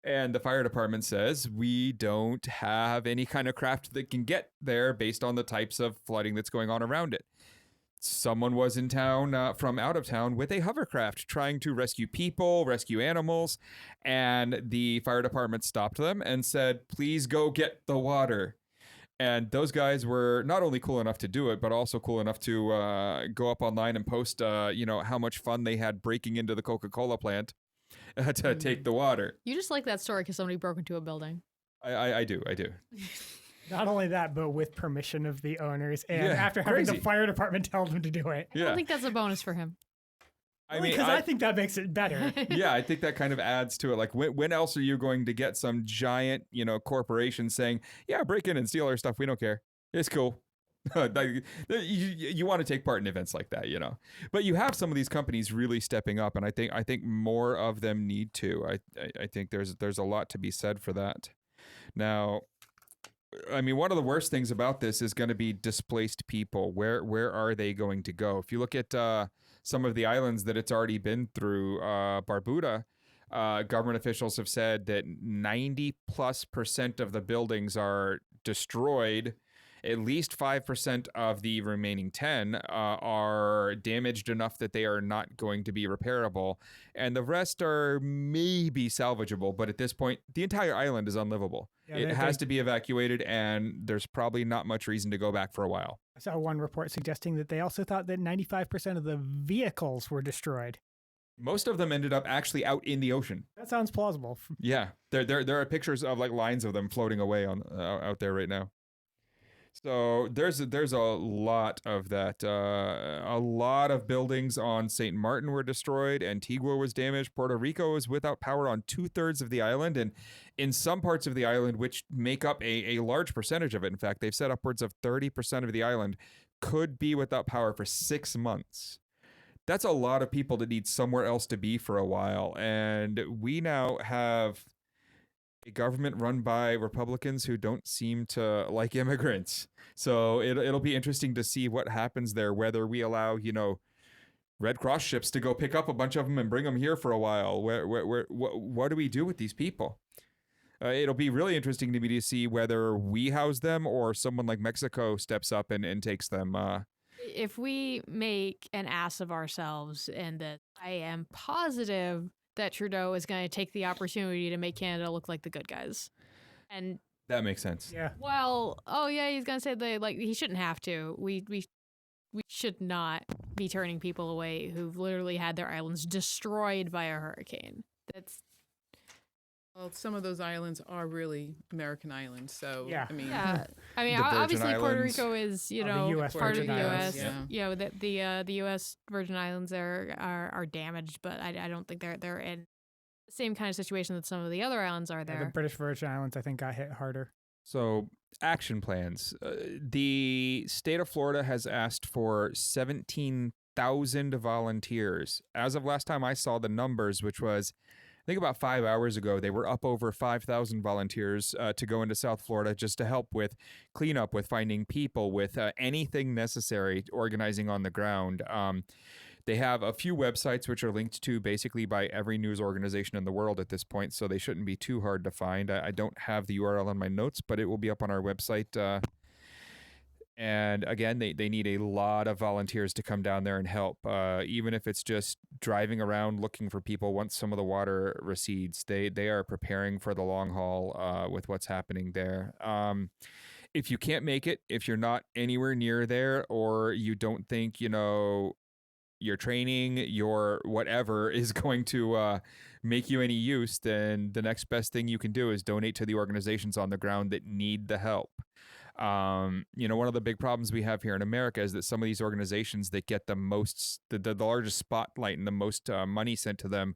And the fire department says, we don't have any kind of craft that can get there based on the types of flooding that's going on around it. Someone was in town from out of town with a hovercraft trying to rescue people, rescue animals. And the fire department stopped them and said, please go get the water. And those guys were not only cool enough to do it, but also cool enough to go up online and post, how much fun they had breaking into the Coca-Cola plant to take the water. You just like that story because somebody broke into a building. I do. Not only that, but with permission of the owners, and Yeah, after having crazy. the fire department tell them to do it. I don't think that's a bonus for him. Because I think that makes it better. Yeah, I think that kind of adds to it. Like, when else are you going to get some giant, corporation saying, yeah, break in and steal our stuff. We don't care. It's cool. You want to take part in events like that, But you have some of these companies really stepping up, and I think more of them need to. I think there's a lot to be said for that. Now, I mean, one of the worst things about this is going to be displaced people. Where are they going to go? If you look at some of the islands that it's already been through, Barbuda, government officials have said that 90+% of the buildings are destroyed. At least 5% of the remaining 10 are damaged enough that they are not going to be repairable. And the rest are maybe salvageable. But at this point, the entire island is unlivable. Yeah, it has to be evacuated, and there's probably not much reason to go back for a while. I saw one report suggesting that they also thought that 95% of the vehicles were destroyed. Most of them ended up actually out in the ocean. That sounds plausible. Yeah, there are pictures of lines of them floating away on out there right now. So there's a lot of that. A lot of buildings on St. Martin were destroyed. Antigua was damaged. Puerto Rico is without power on 2/3 of the island, and in some parts of the island, which make up a large percentage of it. In fact, they've said upwards of 30% of the island could be without power for 6 months. That's a lot of people that need somewhere else to be for a while, and we now have a government run by Republicans who don't seem to like immigrants. So it'll be interesting to see what happens there, whether we allow, Red Cross ships to go pick up a bunch of them and bring them here for a while. What do we do with these people? It'll be really interesting to me to see whether we house them or someone like Mexico steps up and takes them. If we make an ass of ourselves, and that I am positive that Trudeau is going to take the opportunity to make Canada look like the good guys. And that makes sense. Yeah. Well, he's going to say he shouldn't have to. We should not be turning people away who've literally had their islands destroyed by a hurricane. Well, some of those islands are really American islands, so yeah. I mean, The Virgin obviously Puerto Islands. Rico is the US part of Virgin the Islands, U.S. yeah. The U.S. Virgin Islands are damaged, but I don't think they're in the same kind of situation that some of the other islands are Yeah, there. the British Virgin Islands, I think, got hit harder. So, action plans. The state of Florida has asked for 17,000 volunteers. As of last time I saw the numbers, which was think about 5 hours ago, they were up over 5,000 volunteers to go into South Florida just to help with cleanup, with finding people, with anything necessary, organizing on the ground. They have a few websites which are linked to basically by every news organization in the world at this point, so they shouldn't be too hard to find. I don't have the URL on my notes, but it will be up on our website. And again, they need a lot of volunteers to come down there and help, even if it's just driving around looking for people once some of the water recedes. They are preparing for the long haul with what's happening there. If you can't make it, if you're not anywhere near there, or you don't think, your training, your whatever is going to make you any use, then the next best thing you can do is donate to the organizations on the ground that need the help. One of the big problems we have here in America is that some of these organizations that get the largest spotlight and the most money sent to them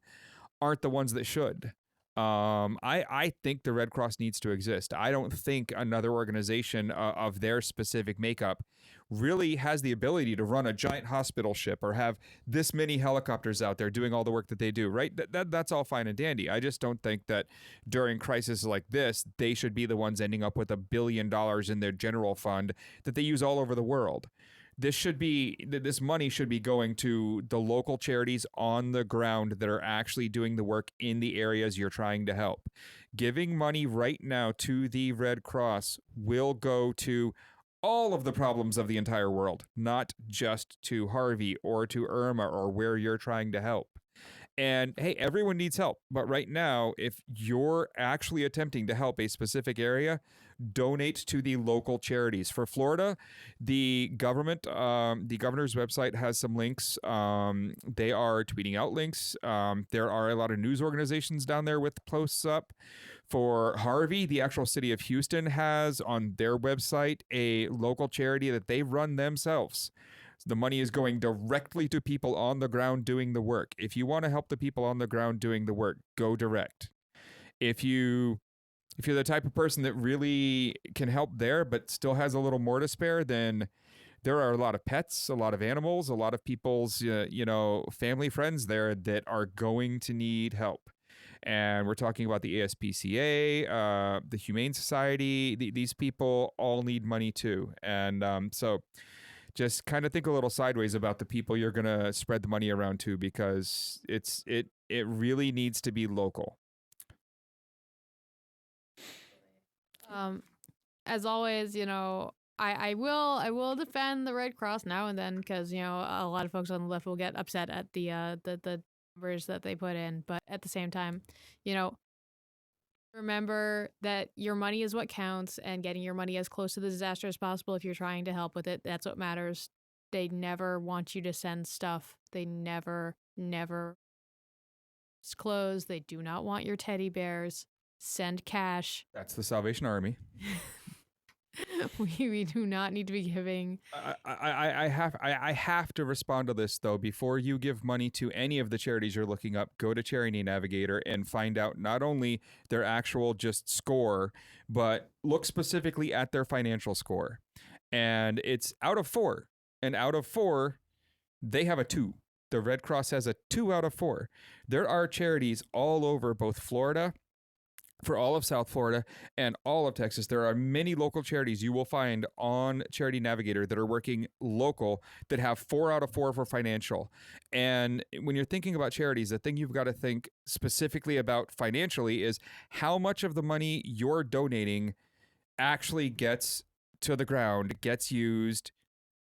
aren't the ones that should. I think the Red Cross needs to exist. I don't think another organization of their specific makeup really has the ability to run a giant hospital ship or have this many helicopters out there doing all the work that they do, right? That's all fine and dandy. I just don't think that during crises like this, they should be the ones ending up with $1 billion in their general fund that they use all over the world. This money should be going to the local charities on the ground that are actually doing the work in the areas you're trying to help. Giving money right now to the Red Cross will go to all of the problems of the entire world, not just to Harvey or to Irma or where you're trying to help. And hey, everyone needs help. But right now, if you're actually attempting to help a specific area, donate to the local charities. For Florida, the government, the governor's website has some links. They are tweeting out links. There are a lot of news organizations down there with posts up. For Harvey, the actual city of Houston has on their website a local charity that they run themselves. The money is going directly to people on the ground doing the work. If you want to help the people on the ground doing the work, go direct. If you're the type of person that really can help there but still has a little more to spare, then there are a lot of pets, a lot of animals, a lot of people's family, friends there that are going to need help. And we're talking about the ASPCA, the Humane Society. These people all need money too. And so just kind of think a little sideways about the people you're going to spread the money around to, because it really needs to be local. As always, I will defend the Red Cross now and then, because a lot of folks on the left will get upset at the numbers that they put in, but at the same time, remember that your money is what counts, and getting your money as close to the disaster as possible if you're trying to help with it, that's what matters. They never want you to send stuff. They never clothes. They do not want your teddy bears. Send cash. That's the Salvation Army. We do not need to be giving. I have to respond to this though. Before you give money to any of the charities you're looking up, go to Charity Navigator and find out not only their actual just score, but look specifically at their financial score. And it's out of 4. And out of 4, they have a 2. The Red Cross has a 2 out of 4. There are charities all over both Florida, for all of South Florida, and all of Texas. There are many local charities you will find on Charity Navigator that are working local that have 4 out of 4 for financial. And when you're thinking about charities, the thing you've got to think specifically about financially is how much of the money you're donating actually gets to the ground, gets used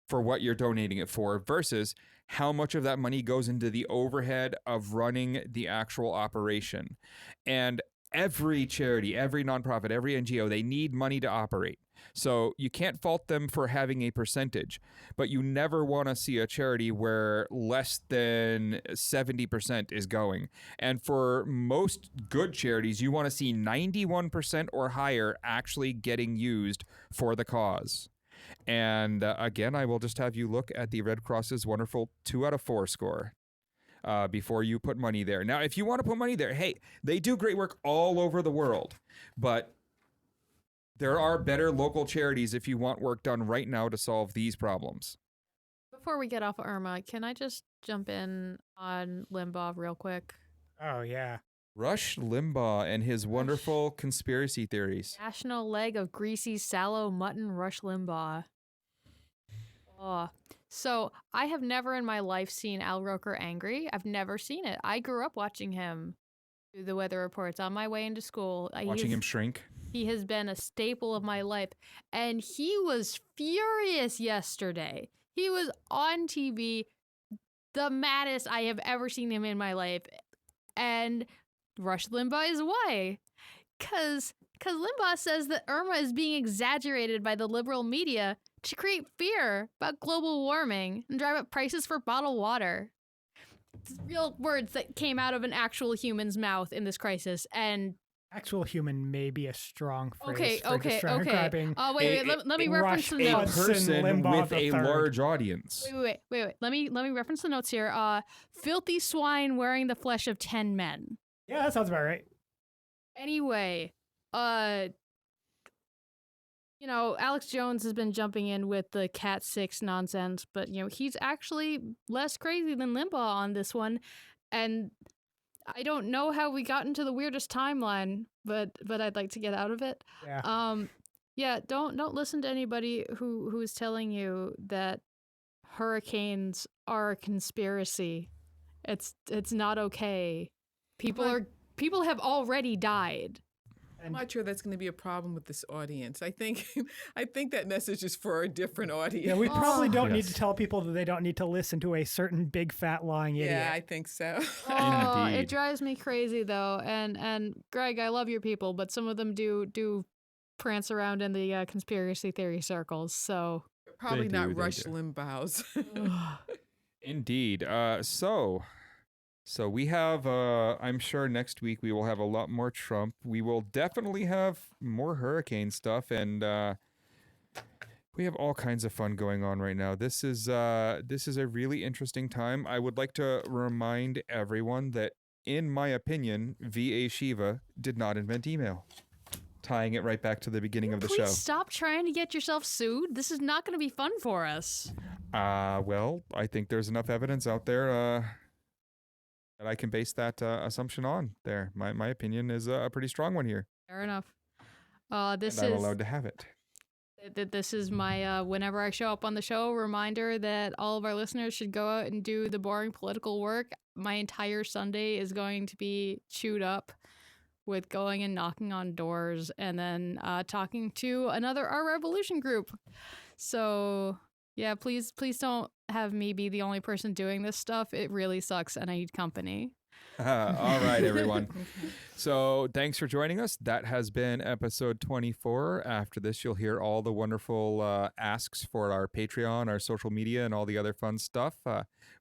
for what you're donating it for, versus how much of that money goes into the overhead of running the actual operation. And every charity, every nonprofit, every NGO, they need money to operate. So you can't fault them for having a percentage, but you never want to see a charity where less than 70% is going. And for most good charities, you want to see 91% or higher actually getting used for the cause. And again, I will just have you look at the Red Cross's wonderful 2 out of 4 score. Before you put money there. Now, if you want to put money there, hey, they do great work all over the world, but there are better local charities if you want work done right now to solve these problems. Before we get off of Irma, can I just jump in on Limbaugh real quick? Oh, yeah. Rush Limbaugh and his wonderful conspiracy theories. National leg of greasy, sallow mutton, Rush Limbaugh. Oh. So I have never in my life seen Al Roker angry. I've never seen it. I grew up watching him do the weather reports on my way into school. Watching him shrink. He has been a staple of my life. And he was furious yesterday. He was on TV, the maddest I have ever seen him in my life. And Rush Limbaugh is why. Because Limbaugh says that Irma is being exaggerated by the liberal media to create fear about global warming and drive up prices for bottled water. It's real words that came out of an actual human's mouth in this crisis. And Actual human may be a strong phrase okay. for describing Oh, wait. Let me reference the A notes. person Limbaugh with a III. large audience. Wait. Let me reference the notes here. Filthy swine wearing the flesh of 10 men. Yeah, that sounds about right. Anyway, Alex Jones has been jumping in with the Cat 6 nonsense, but, he's actually less crazy than Limbaugh on this one. And I don't know how we got into the weirdest timeline, but I'd like to get out of it. Yeah. Don't listen to anybody who is telling you that hurricanes are a conspiracy. It's not okay. People have already died. I'm not sure that's going to be a problem with this audience. I think that message is for a different audience. Yeah, we probably don't need Yes. to tell people that they don't need to listen to a certain big fat lying idiot. Yeah, I think so. Oh, Indeed. it drives me crazy though. And Gregg, I love your people, but some of them do prance around in the conspiracy theory circles. So Probably They not do, they Rush do. Limbaugh's. Indeed. So we have, I'm sure next week we will have a lot more Trump. We will definitely have more hurricane stuff, and we have all kinds of fun going on right now. This is a really interesting time. I would like to remind everyone that, in my opinion, VA Shiva did not invent email. Tying it right back to the beginning of the please show. stop trying to get yourself sued. This is not going to be fun for us. Well, I think there's enough evidence out there that I can base that assumption on there. My opinion is a pretty strong one here. Fair enough. This And I'm is allowed to have it. this is my whenever I show up on the show reminder that all of our listeners should go out and do the boring political work. My entire Sunday is going to be chewed up with going and knocking on doors and then talking to another Our Revolution group. So yeah, please don't have me be the only person doing this stuff. It really sucks and I need company. All right, everyone. So thanks for joining us. That has been episode 24. After this, you'll hear all the wonderful asks for our Patreon, our social media, and all the other fun stuff.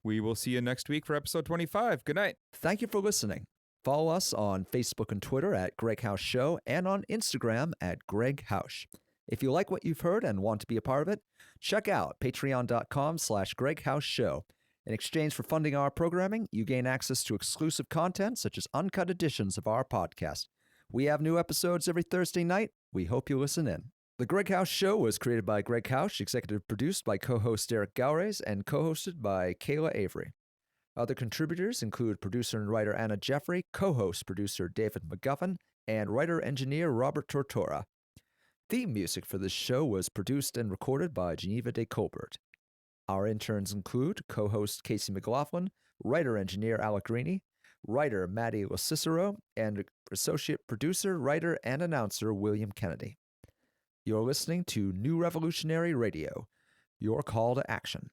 We will see you next week for episode 25. Good night. Thank you for listening. Follow us on Facebook and Twitter at GreggHoush Show and on Instagram at GreggHoush. If you like what you've heard and want to be a part of it, check out patreon.com/GreggHoush Show. In exchange for funding our programming, you gain access to exclusive content such as uncut editions of our podcast. We have new episodes every Thursday night. We hope you listen in. The GreggHoush Show was created by Gregg Housh, executive produced by co-host Eric Gowrays, and co-hosted by Kayla Avery. Other contributors include producer and writer Anna Jeffrey, co-host producer David McGuffin, and writer-engineer Robert Tortora. Theme music for this show was produced and recorded by Geneva de Colbert. Our interns include co-host Casey McLaughlin, writer-engineer Alec Greeny, writer Maddie LoCicero, and associate producer, writer, and announcer William Kennedy. You're listening to New Revolutionary Radio, your call to action.